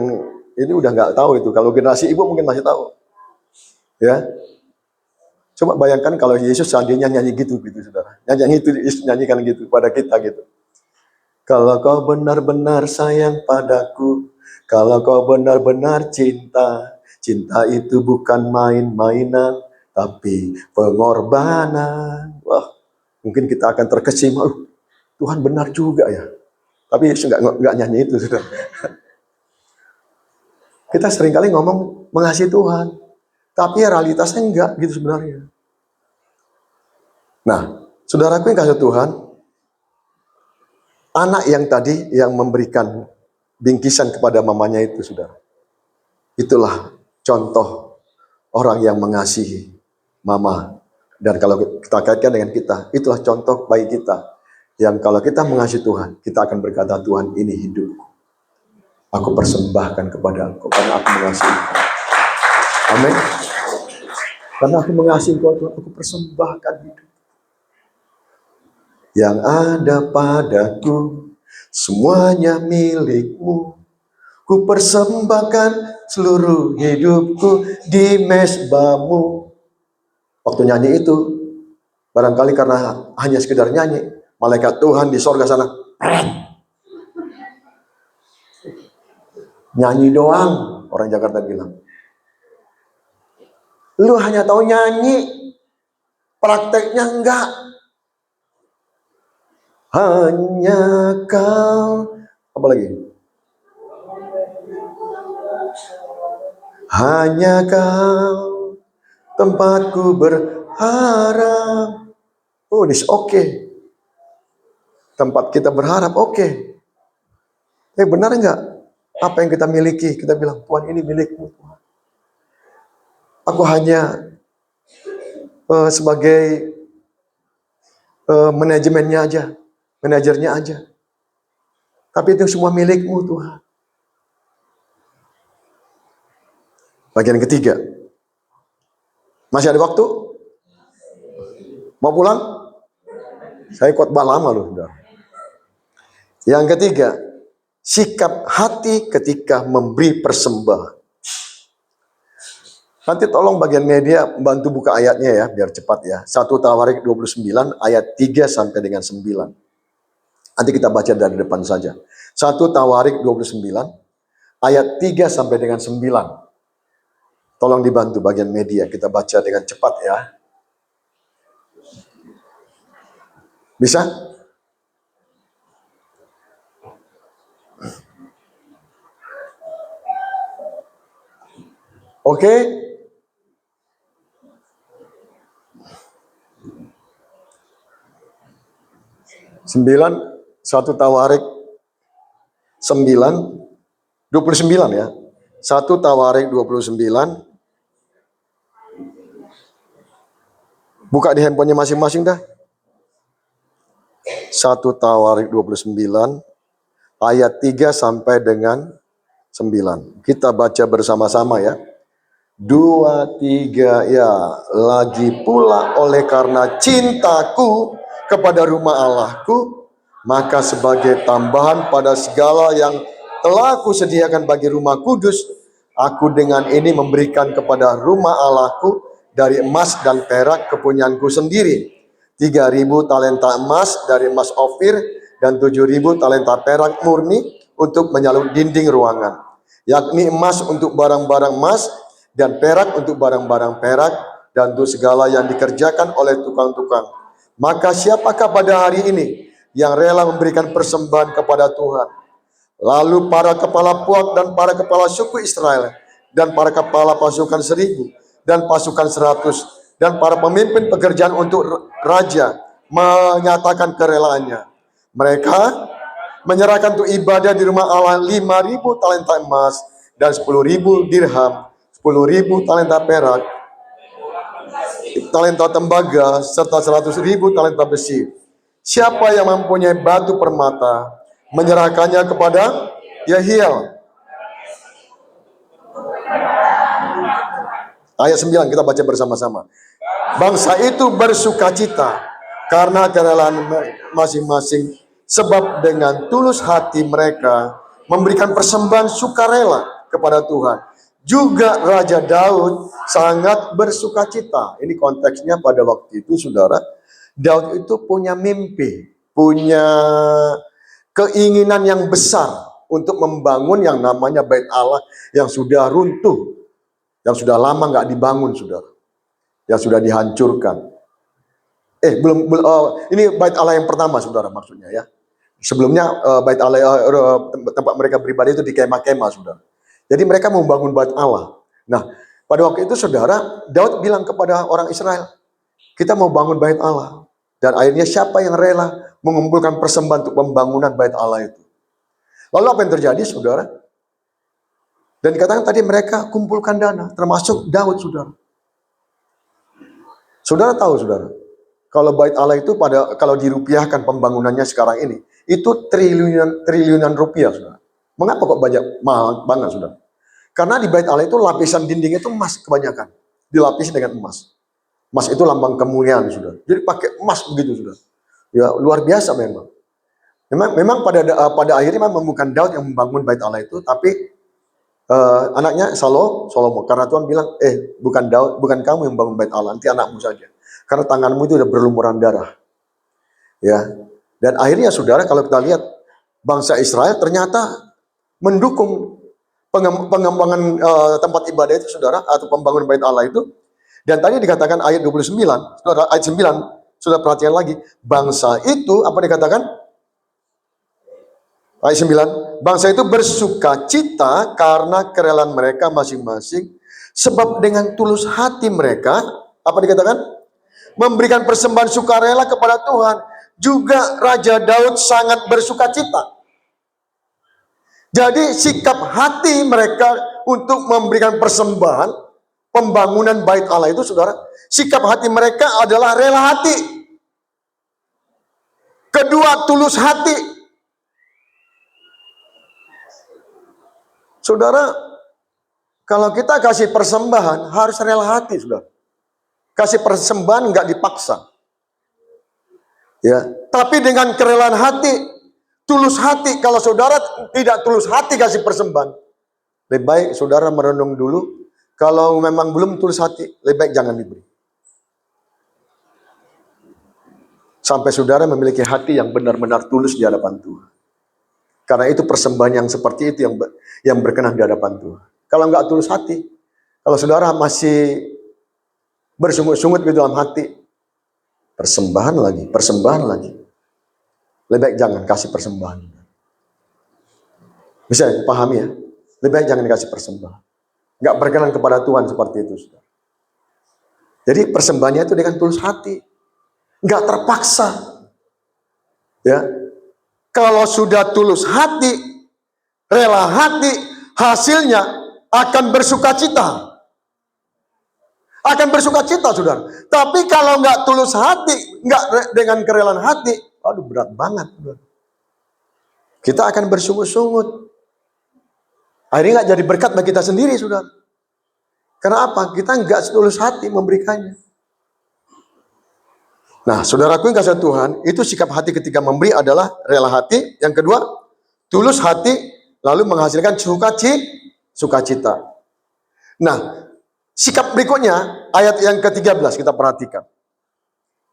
ini udah nggak tahu itu. Kalau generasi ibu mungkin masih tahu. Ya. Coba bayangkan kalau Yesus seandainya nyanyi gitu saudara. Nyanyi itu nyanyikan gitu pada kita gitu. Kalau kau benar-benar sayang padaku, kalau kau benar-benar cinta, cinta itu bukan main-mainan, tapi pengorbanan. Wah, mungkin kita akan terkesima. Tuhan benar juga ya. Tapi nggak nyanyi itu, saudara. Kita seringkali ngomong mengasihi Tuhan, tapi realitasnya enggak gitu sebenarnya. Nah, saudaraku yang kasih Tuhan, anak yang tadi yang memberikan bingkisan kepada mamanya itu, saudara. Itulah contoh orang yang mengasihi mama. Dan kalau kita kaitkan dengan kita, itulah contoh bagi kita. Yang kalau kita mengasihi Tuhan, kita akan berkata, Tuhan ini hidupku. Aku persembahkan kepada Engkau karena aku mengasihi Engkau. Amin. Karena aku mengasihi Engkau, Tuhan, aku persembahkan hidup. Yang ada padaku, semuanya milikmu. Ku persembahkan seluruh hidupku di mezbamu. Waktu nyanyi itu, barangkali karena hanya sekedar nyanyi, malaikat Tuhan di sorga sana, nyanyi doang, orang Jakarta bilang. Lu hanya tahu nyanyi, prakteknya enggak. Hanya kau, apa lagi? Hanya kau, tempatku berharap. Oh, this okay. Tempat kita berharap, oke. Benar enggak? Apa yang kita miliki, kita bilang, Tuhan ini milikmu, Tuhan. Aku hanya sebagai manajemennya aja, manajernya aja. Tapi itu semua milikmu, Tuhan. Bagian ketiga. Masih ada waktu? Mau pulang? Saya khotbah lama loh, saudara. Yang ketiga, sikap hati ketika memberi persembahan. Nanti tolong bagian media bantu buka ayatnya ya, biar cepat ya. 1 Tawarik 29 ayat 3 sampai dengan 9. Nanti kita baca dari depan saja. 1 Tawarik 29 ayat 3 sampai dengan 9. Tolong dibantu bagian media, kita baca dengan cepat ya. Bisa? Oke? 9, 1 Tawarik 9, 29 ya. 1 Tawarik 29. Buka di handphonenya masing-masing dah. 1 Tawarik 29 ayat 3 sampai dengan 9. Kita baca bersama-sama ya. 2, 3 ya. Lagi pula oleh karena cintaku kepada rumah Allahku, maka sebagai tambahan pada segala yang telah aku sediakan bagi rumah kudus, aku dengan ini memberikan kepada rumah Allahku dari emas dan perak kepunyaanku sendiri 3.000 talenta emas dari emas Ofir dan 7.000 talenta perak murni untuk menyalur dinding ruangan, yakni emas untuk barang-barang emas dan perak untuk barang-barang perak dan untuk segala yang dikerjakan oleh tukang-tukang. Maka siapakah pada hari ini yang rela memberikan persembahan kepada Tuhan? Lalu para kepala puak dan para kepala suku Israel dan para kepala pasukan 1.000 dan pasukan 100 dan para pemimpin pekerjaan untuk raja menyatakan kerelaannya. Mereka menyerahkan untuk ibadah di rumah Allah 5.000 talenta emas dan 10.000 dirham, 10.000 talenta perak, talenta tembaga, serta 100.000 talenta besi. Siapa yang mempunyai batu permata, menyerahkannya kepada Yehiel. Ayat 9 kita baca bersama-sama. Bangsa itu bersukacita karena kerelaan masing-masing, sebab dengan tulus hati mereka memberikan persembahan sukarela kepada Tuhan. Juga Raja Daud sangat bersukacita. Ini konteksnya pada waktu itu, saudara. Daud itu punya mimpi, punya keinginan yang besar untuk membangun yang namanya Bait Allah yang sudah runtuh, yang sudah lama nggak dibangun, saudara, yang sudah dihancurkan. Ini Bait Allah yang pertama, saudara, maksudnya ya. Sebelumnya Bait Allah, tempat mereka beribadah itu di kemah-kemah, saudara. Jadi mereka mau membangun Bait Allah. Nah, pada waktu itu, saudara, Daud bilang kepada orang Israel, kita mau bangun Bait Allah. Dan akhirnya siapa yang rela mengumpulkan persembahan untuk pembangunan Bait Allah itu? Lalu apa yang terjadi, saudara? Dan dikatakan tadi mereka kumpulkan dana, termasuk Daud, saudara. Saudara tahu, saudara, kalau Bait Allah itu kalau dirupiahkan pembangunannya sekarang ini, itu triliunan rupiah, saudara. Mengapa kok banyak mahal banget, saudara? Karena di Bait Allah itu lapisan dinding itu emas kebanyakan, dilapisi dengan emas. Emas itu lambang kemuliaan, saudara. Jadi pakai emas begitu, saudara. Ya luar biasa memang. Memang pada akhirnya memang bukan Daud yang membangun Bait Allah itu, tapi anaknya Salomo. Karena Tuhan bilang, bukan Daud, bukan kamu yang membangun Bait Allah, nanti anakmu saja. Karena tanganmu itu udah berlumuran darah. Ya. Dan akhirnya, saudara, kalau kita lihat bangsa Israel ternyata mendukung pengembangan tempat ibadah itu, saudara, atau pembangunan Bait Allah itu. Dan tadi dikatakan ayat 29, saudara, ayat 9, sudah perhatian lagi, bangsa itu apa dikatakan? Ayat 9, bangsa itu bersukacita karena kerelaan mereka masing-masing, sebab dengan tulus hati mereka, apa dikatakan? Memberikan persembahan sukarela kepada Tuhan. Juga Raja Daud sangat bersukacita. Jadi sikap hati mereka untuk memberikan persembahan pembangunan Bait Allah itu, saudara, sikap hati mereka adalah rela hati. Kedua, tulus hati. Saudara, kalau kita kasih persembahan harus rela hati, saudara. Kasih persembahan nggak dipaksa. Ya, tapi dengan kerelaan hati, tulus hati. Kalau saudara tidak tulus hati kasih persembahan, lebih baik saudara merenung dulu. Kalau memang belum tulus hati, lebih baik jangan diberi. Sampai saudara memiliki hati yang benar-benar tulus di hadapan Tuhan. Karena itu persembahan yang seperti itu yang berkenan di hadapan Tuhan. Kalau nggak tulus hati, kalau saudara masih bersungut-sungut di dalam hati, persembahan lagi. Lebih baik jangan kasih persembahan. Bisa pahami ya? Lebih baik jangan dikasih persembahan. Nggak berkenan kepada Tuhan seperti itu, saudara. Jadi persembahannya itu dengan tulus hati, nggak terpaksa. Ya, kalau sudah tulus hati, rela hati, hasilnya akan bersukacita. Akan bersukacita, saudara. Tapi kalau nggak tulus hati, nggak dengan kerelaan hati, aduh berat banget, saudara. Kita akan bersungut-sungut. Akhirnya nggak jadi berkat bagi kita sendiri, saudara. Karena apa? Kita nggak tulus hati memberikannya. Nah, saudaraku yang kasih Tuhan, itu sikap hati ketika memberi adalah rela hati. Yang kedua, tulus hati, lalu menghasilkan sukacita. Nah, sikap berikutnya, ayat yang ke-13 kita perhatikan.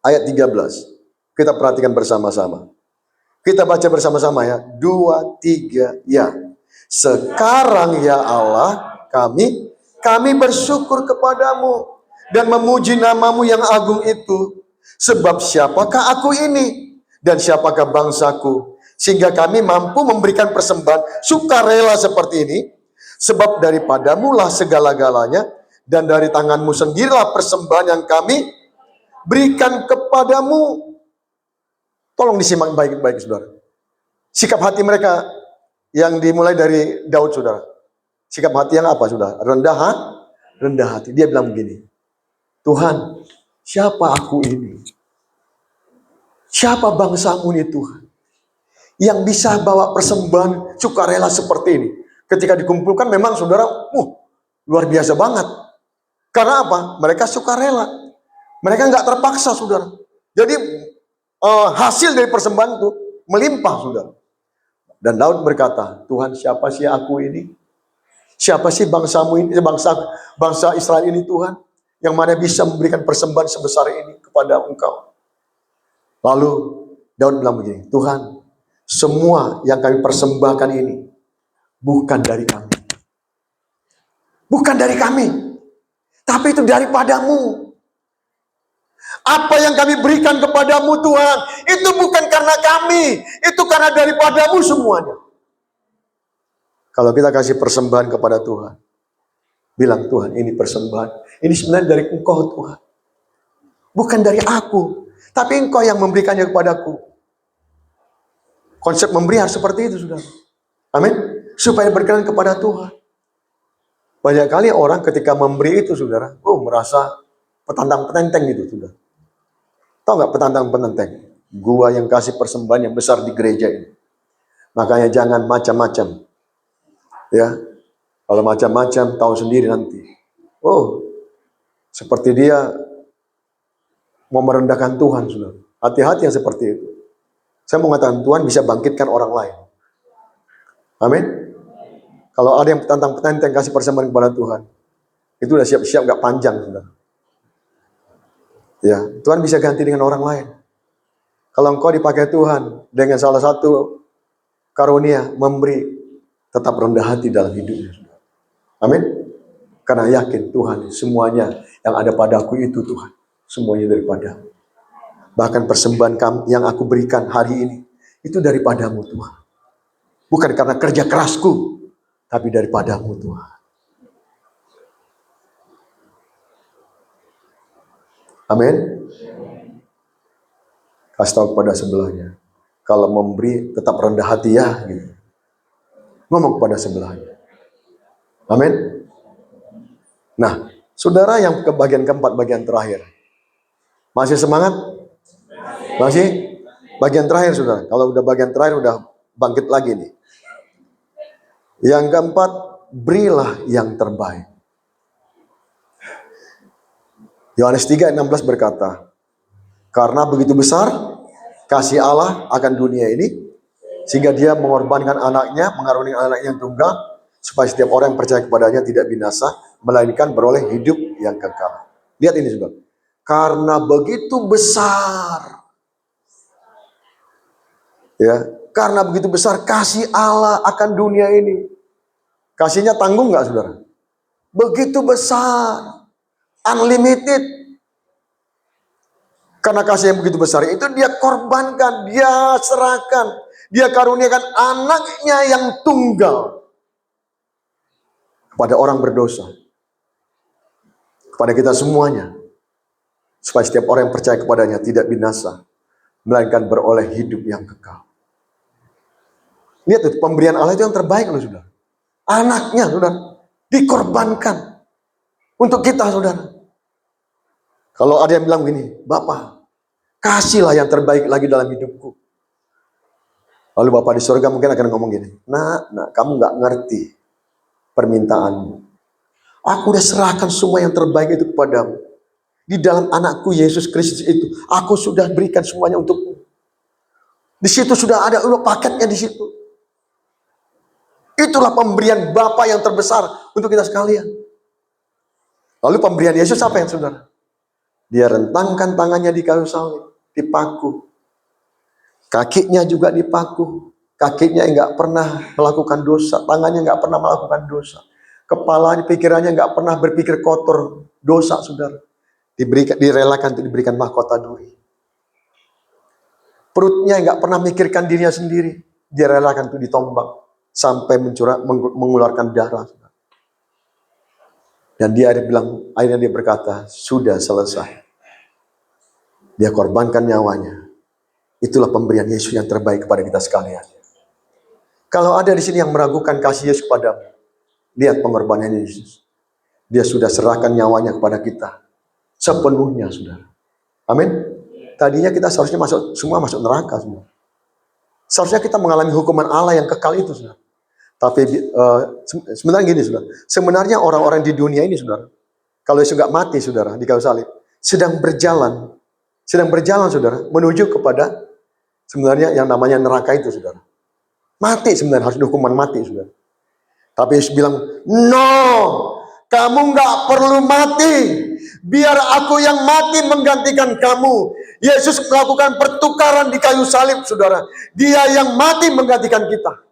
Ayat 13, kita perhatikan bersama-sama. Kita baca bersama-sama ya. 2, 3, ya. Sekarang ya Allah, kami bersyukur kepadamu dan memuji namamu yang agung itu. Sebab siapakah aku ini dan siapakah bangsaku, sehingga kami mampu memberikan persembahan sukarela seperti ini. Sebab daripadamu lah segala-galanya, dan dari tanganmu sendirilah persembahan yang kami berikan kepadamu. Tolong disimak baik-baik, saudara. Sikap hati mereka yang dimulai dari Daud, saudara. Sikap hati yang apa, saudara? Rendah hati. Dia bilang begini, Tuhan, siapa aku ini? Siapa bangsamu ini, Tuhan? Yang bisa bawa persembahan sukarela seperti ini. Ketika dikumpulkan memang saudara, luar biasa banget. Karena apa? Mereka sukarela. Mereka nggak terpaksa, saudara. Jadi hasil dari persembahan itu melimpah, saudara. Dan Daud berkata, Tuhan, siapa sih aku ini? Siapa sih bangsamu ini, bangsa Israel ini, Tuhan, yang mana bisa memberikan persembahan sebesar ini kepada Engkau? Lalu Daud bilang begini, Tuhan, semua yang kami persembahkan ini bukan dari kami. Bukan dari kami, tapi itu daripadamu. Apa yang kami berikan kepadamu, Tuhan, itu bukan karena kami, itu karena daripadamu semuanya. Kalau kita kasih persembahan kepada Tuhan, bilang, Tuhan, ini persembahan, ini sebenarnya dari Engkau, Tuhan. Bukan dari aku, tapi Engkau yang memberikannya kepadaku. Konsep memberi harus seperti itu, saudara. Amin. Supaya berkenan kepada Tuhan. Banyak kali orang ketika memberi itu, saudara, merasa petantang-petenteng gitu, saudara. Tahu nggak petantang-petenteng? Gua yang kasih persembahan yang besar di gereja ini. Makanya jangan macam-macam. Ya, kalau macam-macam tahu sendiri nanti. Seperti dia mau merendahkan Tuhan, saudara. Hati-hati yang seperti itu. Saya mau mengatakan Tuhan bisa bangkitkan orang lain. Amin. Kalau ada yang petantang-petantang kasih persembahan kepada Tuhan, itu udah siap-siap gak panjang, saudara. Ya, Tuhan bisa ganti dengan orang lain. Kalau engkau dipakai Tuhan dengan salah satu karunia memberi, tetap rendah hati dalam hidupnya, saudara. Amin. Karena yakin Tuhan, semuanya yang ada padaku itu Tuhan, semuanya daripada. Bahkan persembahan yang aku berikan hari ini, itu daripadamu, Tuhan. Bukan karena kerja kerasku, tapi daripadamu, Tuhan. Amin. Kasih tahu kepada sebelahnya, kalau memberi tetap rendah hati ya, gitu. Ngomong kepada sebelahnya. Amin. Nah, saudara yang ke bagian keempat, bagian terakhir. Masih semangat? Masih? Bagian terakhir, saudara. Kalau udah bagian terakhir, udah bangkit lagi nih. Yang keempat, berilah yang terbaik. Yohanes 3:16 berkata, karena begitu besar kasih Allah akan dunia ini, sehingga dia mengorbankan anaknya, mengaruniakan anaknya yang tunggal, supaya setiap orang yang percaya kepadanya tidak binasa, melainkan beroleh hidup yang kekal. Lihat ini, saudara. Karena begitu besar. Ya, Karena begitu besar kasih Allah akan dunia ini. Kasihnya tanggung nggak, saudara? Begitu besar, unlimited. Karena kasih yang begitu besar itu dia korbankan, dia serahkan, dia karuniakan anaknya yang tunggal kepada orang berdosa, kepada kita semuanya, supaya setiap orang yang percaya kepadanya tidak binasa, melainkan beroleh hidup yang kekal. Lihat itu, pemberian Allah itu yang terbaik loh, saudara. Anaknya, saudara, dikorbankan untuk kita, saudara. Kalau ada yang bilang begini, Bapak, kasihlah yang terbaik lagi dalam hidupku. Lalu Bapak di surga mungkin akan ngomong gini, nak, kamu nggak ngerti permintaanmu. Aku udah serahkan semua yang terbaik itu kepadamu. Di dalam anakku Yesus Kristus itu, aku sudah berikan semuanya untukmu. Di situ sudah ada paketnya di situ. Itulah pemberian Bapa yang terbesar untuk kita sekalian. Lalu pemberian Yesus apa yang, saudara? Dia rentangkan tangannya di kayu salib, dipaku. Kakinya juga dipaku. Kakinya nggak pernah melakukan dosa, tangannya nggak pernah melakukan dosa. Kepalanya, pikirannya nggak pernah berpikir kotor, dosa, saudara. Direlakan untuk diberikan mahkota duri. Perutnya nggak pernah mikirkan dirinya sendiri, dia relakan untuk ditombak sampai mengeluarkan darah. Dan dia akhirnya dia berkata, sudah selesai. Dia korbankan nyawanya. Itulah pemberian Yesus yang terbaik kepada kita sekalian. Kalau ada di sini yang meragukan kasih Yesus padamu, lihat pengorbanan Yesus. Dia sudah serahkan nyawanya kepada kita sepenuhnya, saudara. Amin. Tadinya kita seharusnya semua masuk neraka semua. Seharusnya kita mengalami hukuman Allah yang kekal itu, saudara. Tapi sebenarnya gini, saudara. Sebenarnya orang-orang di dunia ini, saudara, kalau Yesus nggak mati, saudara, di kayu salib, sedang berjalan, saudara, menuju kepada sebenarnya yang namanya neraka itu, saudara. Mati sebenarnya, harus hukuman mati, saudara. Tapi Yesus bilang, no, kamu nggak perlu mati. Biar aku yang mati menggantikan kamu. Yesus melakukan pertukaran di kayu salib, saudara. Dia yang mati menggantikan kita.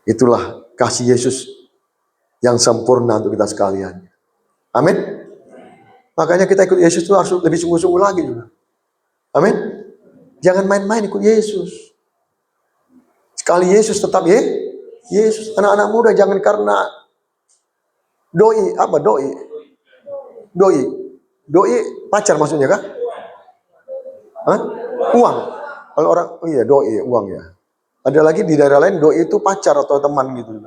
Itulah kasih Yesus yang sempurna untuk kita sekalian. Amin. Makanya kita ikut Yesus itu harus lebih sungguh-sungguh lagi, saudara. Amin. Jangan main-main ikut Yesus. Sekali Yesus tetap Yesus. Anak-anak muda jangan karena doi pacar maksudnya kah? Hah? Uang. Kalau orang doi uang ya. Ada lagi di daerah lain doi itu pacar atau teman gitu.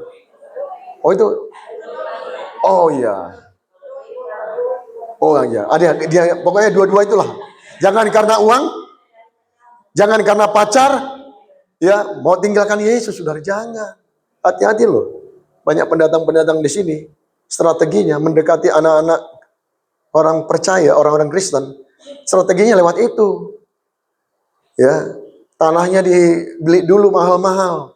Oh itu. Oh iya. Oh iya. Ada dia pokoknya dua-dua itulah. Jangan karena uang, jangan karena pacar, ya mau tinggalkan Yesus, saudara, jangan. Hati-hati loh. Banyak pendatang-pendatang di sini strateginya mendekati anak-anak orang percaya, orang-orang Kristen. Strateginya lewat itu. Ya, tanahnya dibeli dulu mahal-mahal.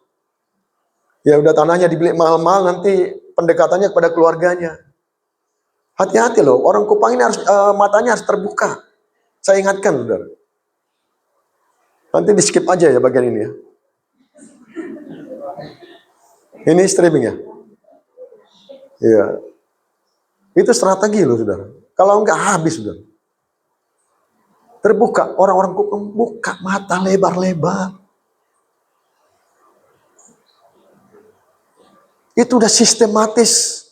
Ya udah tanahnya dibeli mahal-mahal, nanti pendekatannya kepada keluarganya. Hati-hati loh, orang Kupang ini harus matanya harus terbuka. Saya ingatkan, saudara. Nanti di skip aja ya bagian ini ya. Ini streaming ya. Iya. Itu strategi loh, saudara. Kalau enggak habis, saudara. Terbuka, orang-orang Kupang buka mata lebar-lebar. Itu udah sistematis,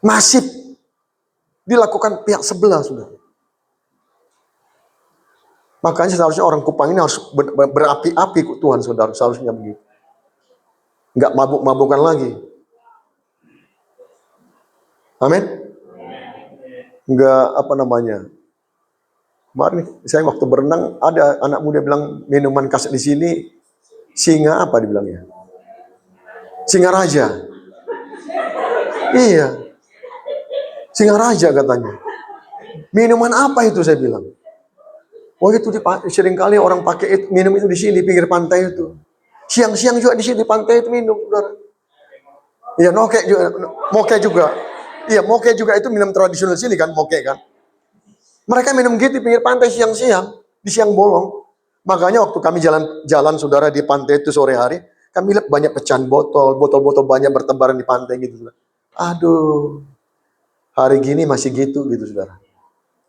masif dilakukan pihak sebelah, saudara. Makanya seharusnya orang Kupang ini harus berapi-api Tuhan, saudara. Seharusnya begitu. Enggak mabuk-mabukan lagi. Amin. Enggak kemarin saya waktu berenang ada anak muda bilang minuman khas di sini singa apa dibilangnya? Singa raja. Iya. Singa raja katanya. Minuman apa itu saya bilang? Oh itu seringkali orang pakai minum itu di sini di pinggir pantai itu. Siang-siang juga di sini di pantai itu minum, saudara. Iya, moke juga. Iya, moke juga itu minum tradisional sini kan, moke kan. Mereka minum gitu di pinggir pantai siang-siang. di siang bolong. Makanya waktu kami jalan saudara di pantai itu sore hari, kami lihat banyak pecahan botol-botol banyak bertebaran di pantai gitu. Saudara. Aduh, hari gini masih gitu saudara.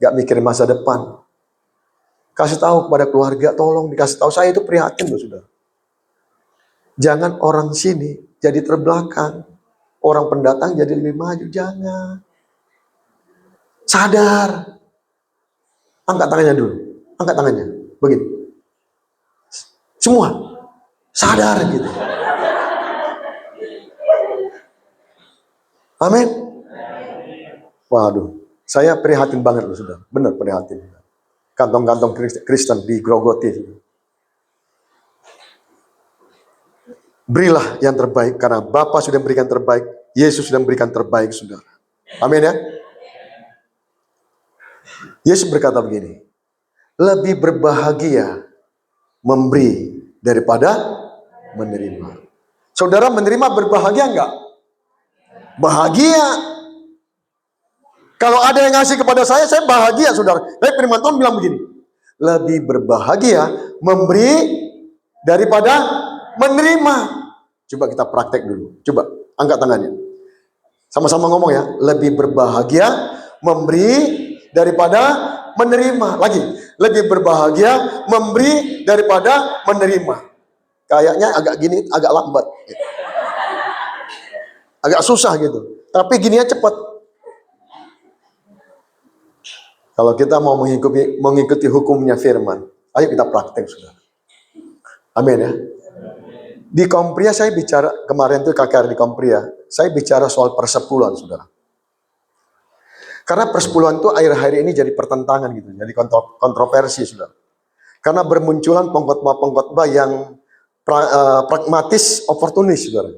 Gak mikirin masa depan. Kasih tahu kepada keluarga, tolong dikasih tahu, saya itu prihatin loh saudara. Jangan orang sini jadi terbelakang, orang pendatang jadi lebih maju, jangan. Sadar. Angkat tangannya dulu, angkat tangannya, begini. Semua sadar gitu. Amin. Waduh, saya prihatin banget loh sudah, benar prihatin. Kantong-kantong Kristen digrogoti. Berilah yang terbaik karena Bapa sudah memberikan terbaik, Yesus sudah memberikan terbaik saudara. Amin ya. Yesus berkata begini, lebih berbahagia memberi daripada menerima. Saudara menerima berbahagia enggak? Bahagia. Kalau ada yang ngasih kepada saya bahagia saudara. Tapi firman Tuhan bilang begini, lebih berbahagia memberi daripada menerima. Coba kita praktek dulu. Coba angkat tangannya. Sama-sama ngomong ya. Lebih berbahagia memberi daripada menerima. Lagi. Lebih berbahagia memberi daripada menerima. Kayaknya agak gini, agak lambat. Agak susah gitu. Tapi gininya cepat. Kalau kita mau mengikuti hukumnya firman, ayo kita praktek sudah. Amin ya. Di Kompria saya bicara, kemarin tuh KKR di Kompria, saya bicara soal persepuluhan saudara. Karena persepuluhan itu akhir-akhir ini jadi pertentangan gitu, jadi kontroversi saudara. Karena bermunculan pengkhotbah-pengkhotbah yang pragmatis, oportunis saudara.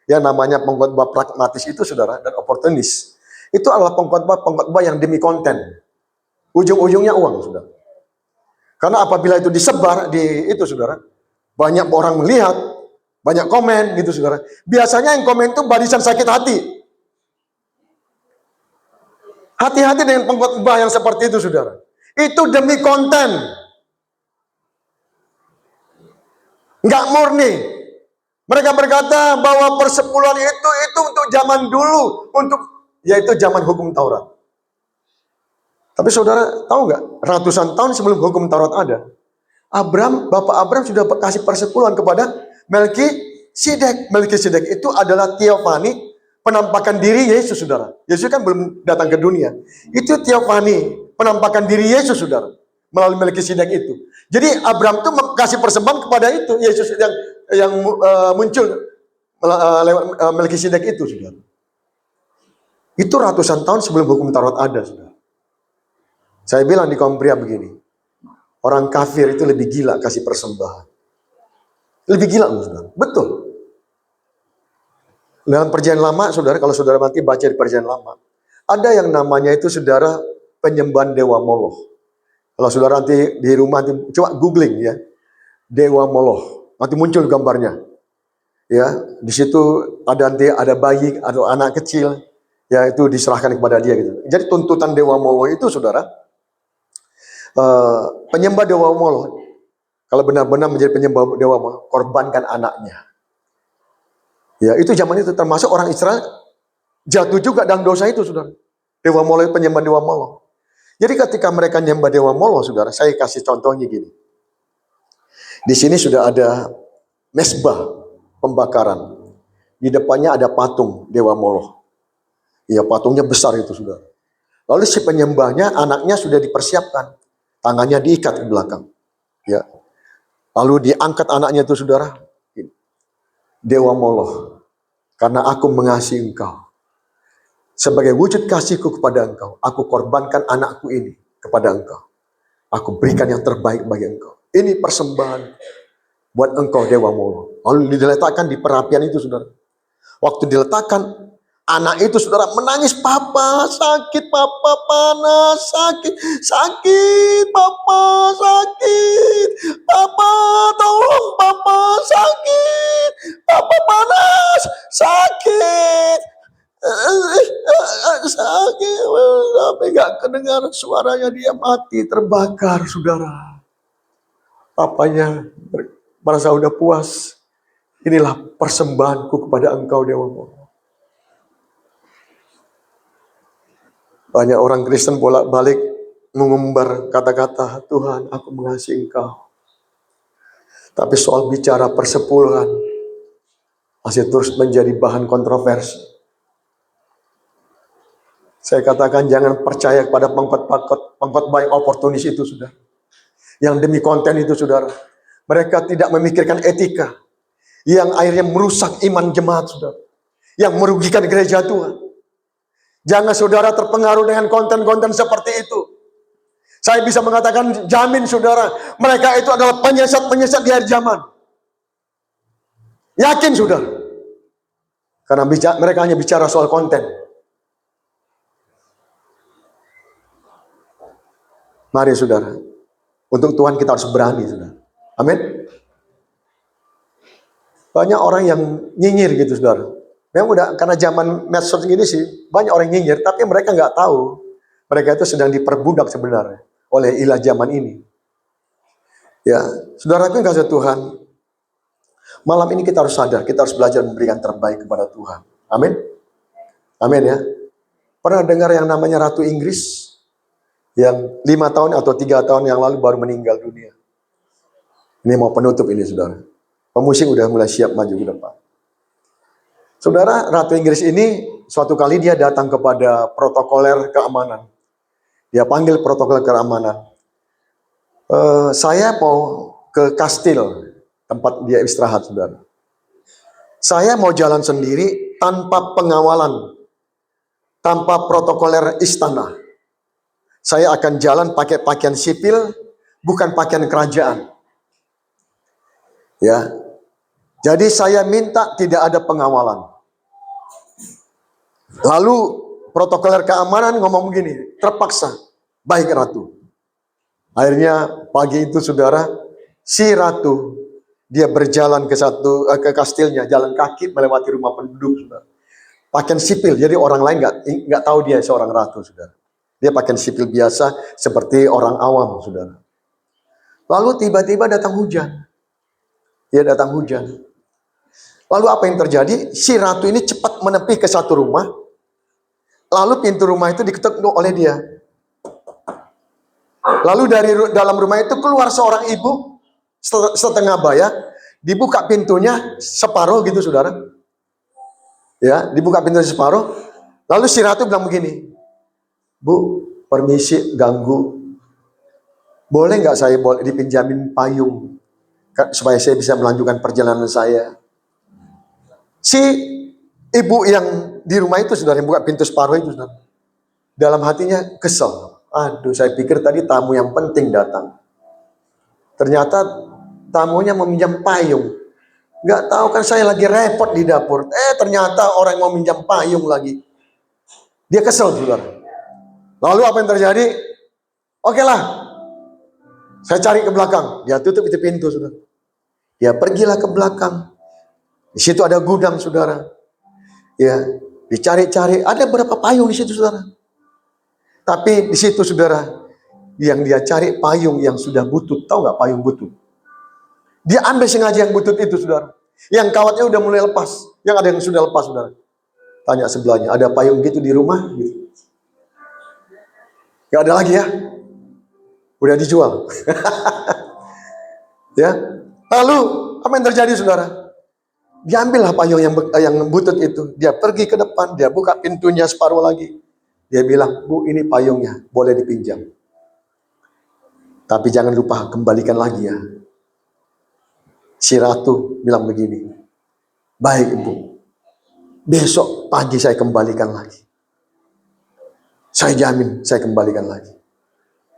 Yang namanya pengkhotbah pragmatis itu saudara, dan oportunis. Itu adalah pengkhotbah yang demi konten. Ujung-ujungnya uang saudara. Karena apabila itu disebar di itu saudara, banyak orang melihat, banyak komen gitu saudara. Biasanya yang komen itu barisan sakit hati. Hati-hati dengan pengkhotbah yang seperti itu saudara. Itu demi konten. Enggak murni. Mereka berkata bahwa persepuluhan itu untuk zaman dulu, yaitu zaman hukum Taurat. Tapi saudara tahu nggak, ratusan tahun sebelum hukum Taurat ada, Bapak Abraham sudah kasih persepuluhan kepada Melkisedek. Melkisedek itu adalah teofani, penampakan diri Yesus saudara. Yesus kan belum datang ke dunia. Itu teofani, penampakan diri Yesus saudara, melalui Melkisedek itu. Jadi Abraham itu kasih persembahan kepada itu, Yesus yang muncul lewat Melkisedek itu saudara. Itu ratusan tahun sebelum hukum Taurat ada saudara. Saya bilang di Kompria begini, orang kafir itu lebih gila kasih persembahan. Lebih gila loh saudara, betul. Dalam perjanjian lama saudara, kalau saudara nanti baca di perjanjian lama, ada yang namanya itu saudara penyembahan dewa Moloch. Kalau saudara nanti di rumah, coba googling ya, dewa Moloch, nanti muncul gambarnya. Ya, di situ ada bayi atau anak kecil, ya itu diserahkan kepada dia gitu. Jadi tuntutan dewa Moloch itu saudara, penyembah dewa Moloch, kalau benar-benar menjadi penyembah dewa Moloch, korbankan anaknya. Ya, itu zaman itu termasuk orang Israel jatuh juga dalam dosa itu, saudara. Dewa Moloch, penyembah dewa Moloch. Jadi ketika mereka menyembah dewa Moloch, saudara, saya kasih contohnya gini. Di sini sudah ada mesbah pembakaran. Di depannya ada patung dewa Moloch. Ya, patungnya besar itu, saudara. Lalu si penyembahnya, anaknya sudah dipersiapkan. Tangannya diikat ke belakang. Ya. Lalu diangkat anaknya itu saudara. Dewa Moloch, karena aku mengasihi engkau. Sebagai wujud kasihku kepada engkau, aku korbankan anakku ini kepada engkau. Aku berikan yang terbaik bagi engkau. Ini persembahan buat engkau Dewa Moloch. Lalu diletakkan di perapian itu saudara. Waktu diletakkan, anak itu saudara menangis, papa sakit, papa panas, sakit, papa sakit, papa tolong, papa sakit, papa panas, sakit, sakit, sampai gak kedengar suaranya, dia mati terbakar saudara. Papanya merasa udah puas. Inilah persembahanku kepada Engkau, Dewa. Banyak orang Kristen bolak-balik mengumbar kata-kata, Tuhan, aku mengasihi Engkau. Tapi soal bicara persepuluhan masih terus menjadi bahan kontroversi. Saya katakan jangan percaya kepada pengkhotbah yang oportunis itu, saudara. Yang demi konten itu, saudara. Mereka tidak memikirkan etika. Yang akhirnya merusak iman jemaat, saudara. Yang merugikan gereja Tuhan. Jangan saudara terpengaruh dengan konten-konten seperti itu. Saya bisa mengatakan, jamin saudara, mereka itu adalah penyesat-penyesat di akhir zaman. Yakin saudara. Karena mereka hanya bicara soal konten. Mari saudara, untuk Tuhan kita harus berani, saudara. Amin. Banyak orang yang nyinyir gitu, saudara. Memang udah karena zaman medsos gini sih, banyak orang nyinyir, tapi mereka nggak tahu. Mereka itu sedang diperbudak sebenarnya oleh ilah zaman ini. Ya, saudaraku yang kasih Tuhan, malam ini kita harus sadar, kita harus belajar memberikan terbaik kepada Tuhan. Amin. Amin ya. Pernah dengar yang namanya Ratu Inggris? Yang 5 tahun atau 3 tahun yang lalu baru meninggal dunia. Ini mau penutup ini, saudara. Pemusik udah mulai siap maju ke depan. Saudara, Ratu Inggris ini suatu kali dia datang kepada protokoler keamanan. Dia panggil protokoler keamanan. Saya mau ke kastil tempat dia istirahat, saudara. Saya mau jalan sendiri tanpa pengawalan, tanpa protokoler istana. Saya akan jalan pakai pakaian sipil, bukan pakaian kerajaan. Ya, jadi saya minta tidak ada pengawalan. Lalu protokoler keamanan ngomong begini, terpaksa, baik Ratu. Akhirnya pagi itu saudara, si Ratu dia berjalan ke kastilnya, jalan kaki melewati rumah penduduk, saudara. Pakaian sipil, jadi orang lain nggak tahu dia seorang ratu, saudara. Dia pakaian sipil biasa seperti orang awam, saudara. Lalu tiba-tiba datang hujan. Dia datang hujan. Lalu apa yang terjadi? Si ratu ini cepat menepi ke satu rumah. Lalu pintu rumah itu diketuk oleh dia. Lalu dari dalam rumah itu keluar seorang ibu setengah baya, dibuka pintunya separuh gitu, saudara. Ya, dibuka pintunya separuh. Lalu si ratu bilang begini, Bu, permisi ganggu. Boleh nggak saya dipinjamin payung supaya saya bisa melanjutkan perjalanan saya? Si ibu yang di rumah itu, saudara, yang buka pintu separuh itu, saudara, dalam hatinya kesel. Aduh, saya pikir tadi tamu yang penting datang. Ternyata tamunya meminjam payung. Nggak tahu kan saya lagi repot di dapur. Ternyata orang mau minjam payung lagi. Dia kesel, saudara. Lalu apa yang terjadi? Oke lah, saya cari ke belakang. Dia tutup itu pintu, saudara. Dia pergilah ke belakang. Di situ ada gudang, saudara. Ya, dicari-cari. Ada berapa payung di situ, saudara. Tapi di situ, saudara, yang dia cari payung yang sudah butut. Tahu nggak payung butut? Dia ambil sengaja yang butut itu, saudara. Yang kawatnya udah mulai lepas. Yang ada yang sudah lepas, saudara. Tanya sebelahnya, ada payung gitu di rumah? Gitu. Gak ada lagi ya? Udah dijual. Ya. Lalu apa yang terjadi, saudara? Diambillah payung yang butut itu. Dia pergi ke depan, dia buka pintunya separuh lagi. Dia bilang, Bu, ini payungnya, boleh dipinjam. Tapi jangan lupa kembalikan lagi ya. Si ratu bilang begini, baik Ibu, besok pagi saya kembalikan lagi. Saya jamin saya kembalikan lagi.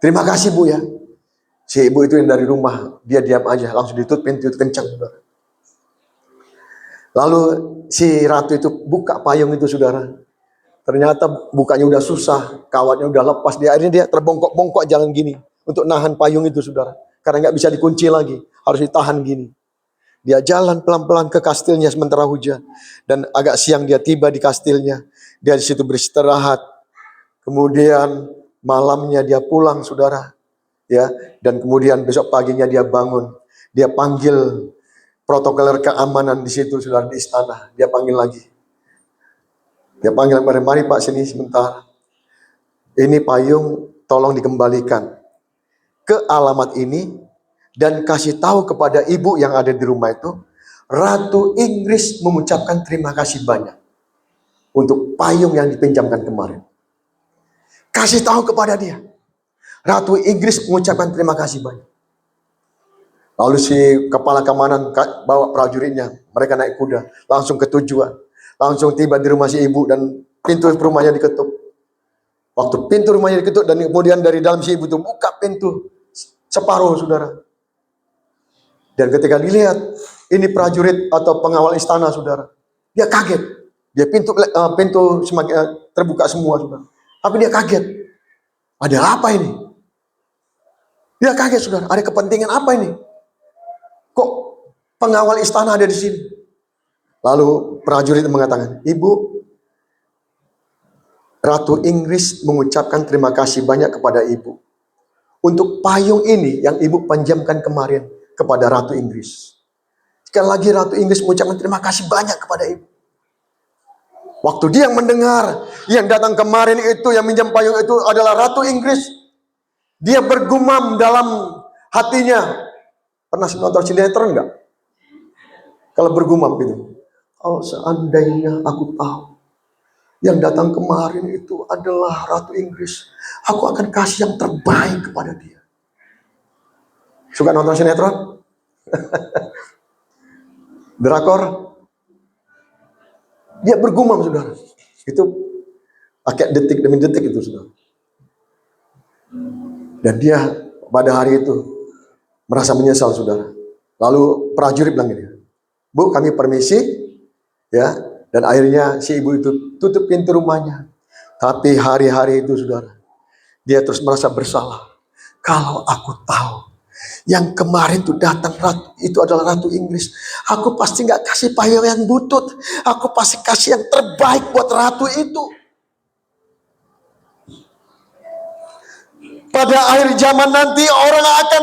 Terima kasih Bu ya. Si ibu itu yang dari rumah, dia diam aja, langsung ditutup pintu itu kencang, saudara. Lalu si ratu itu buka payung itu, saudara. Ternyata bukanya udah susah, kawatnya udah lepas. Akhirnya dia terbongkok-bongkok jalan gini untuk nahan payung itu, saudara. Karena nggak bisa dikunci lagi, harus ditahan gini. Dia jalan pelan-pelan ke kastilnya sementara hujan. Dan agak siang dia tiba di kastilnya. Dia di situ beristirahat. Kemudian malamnya dia pulang, saudara. ya. Dan kemudian besok paginya dia bangun, dia panggil protokoler keamanan di situ, saudara, di istana. Dia panggil lagi. Dia panggil kepada, mari Pak sini sebentar. Ini payung tolong dikembalikan ke alamat ini dan kasih tahu kepada ibu yang ada di rumah itu, Ratu Inggris mengucapkan terima kasih banyak untuk payung yang dipinjamkan kemarin. Kasih tahu kepada dia, Ratu Inggris mengucapkan terima kasih banyak. Lalu si kepala keamanan bawa prajuritnya, mereka naik kuda, langsung ke tujuan. Langsung tiba di rumah si ibu dan pintu rumahnya diketuk. Waktu pintu rumahnya diketuk dan kemudian dari dalam si ibu itu buka pintu separuh, saudara. Dan ketika dilihat, ini prajurit atau pengawal istana, saudara. Dia kaget. Dia pintu semakin terbuka semua, saudara. Tapi dia kaget. Ada apa ini? Dia kaget, saudara. Ada kepentingan apa ini? Kok pengawal istana ada di sini? Lalu prajurit mengatakan, Ibu, Ratu Inggris mengucapkan terima kasih banyak kepada Ibu untuk payung ini yang Ibu pinjamkan kemarin kepada Ratu Inggris. Sekali lagi Ratu Inggris mengucapkan terima kasih banyak kepada Ibu. Waktu dia mendengar yang datang kemarin itu, yang minjam payung itu adalah Ratu Inggris, dia bergumam dalam hatinya. Pernah nonton sinetron enggak? Kalau bergumam gitu, oh seandainya aku tahu yang datang kemarin itu adalah Ratu Inggris, aku akan kasih yang terbaik kepada dia. Suka nonton sinetron? Drakor? Dia bergumam, saudara. Itu pakai detik demi detik itu, saudara. Dan dia pada hari itu merasa menyesal, saudara. Lalu prajurit bilang gini, Bu, kami permisi, ya. Dan akhirnya si ibu itu tutup pintu rumahnya. Tapi hari-hari itu, saudara, dia terus merasa bersalah. Kalau aku tahu yang kemarin itu datang itu adalah Ratu Inggris, aku pasti nggak kasih payung yang butut. Aku pasti kasih yang terbaik buat ratu itu. Pada akhir zaman nanti orang akan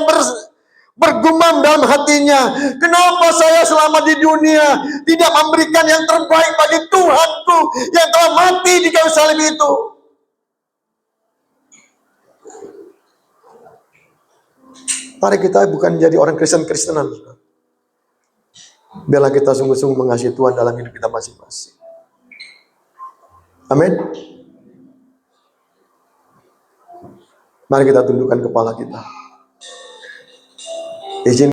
bergumam dalam hatinya, kenapa saya selama di dunia tidak memberikan yang terbaik bagi Tuhanku yang telah mati di kayu salib itu. Mari kita bukan jadi orang Kristen-Kristenan. Biarlah kita sungguh-sungguh mengasihi Tuhan dalam hidup kita masing-masing. Amin. Mari kita tundukkan kepala kita. Izin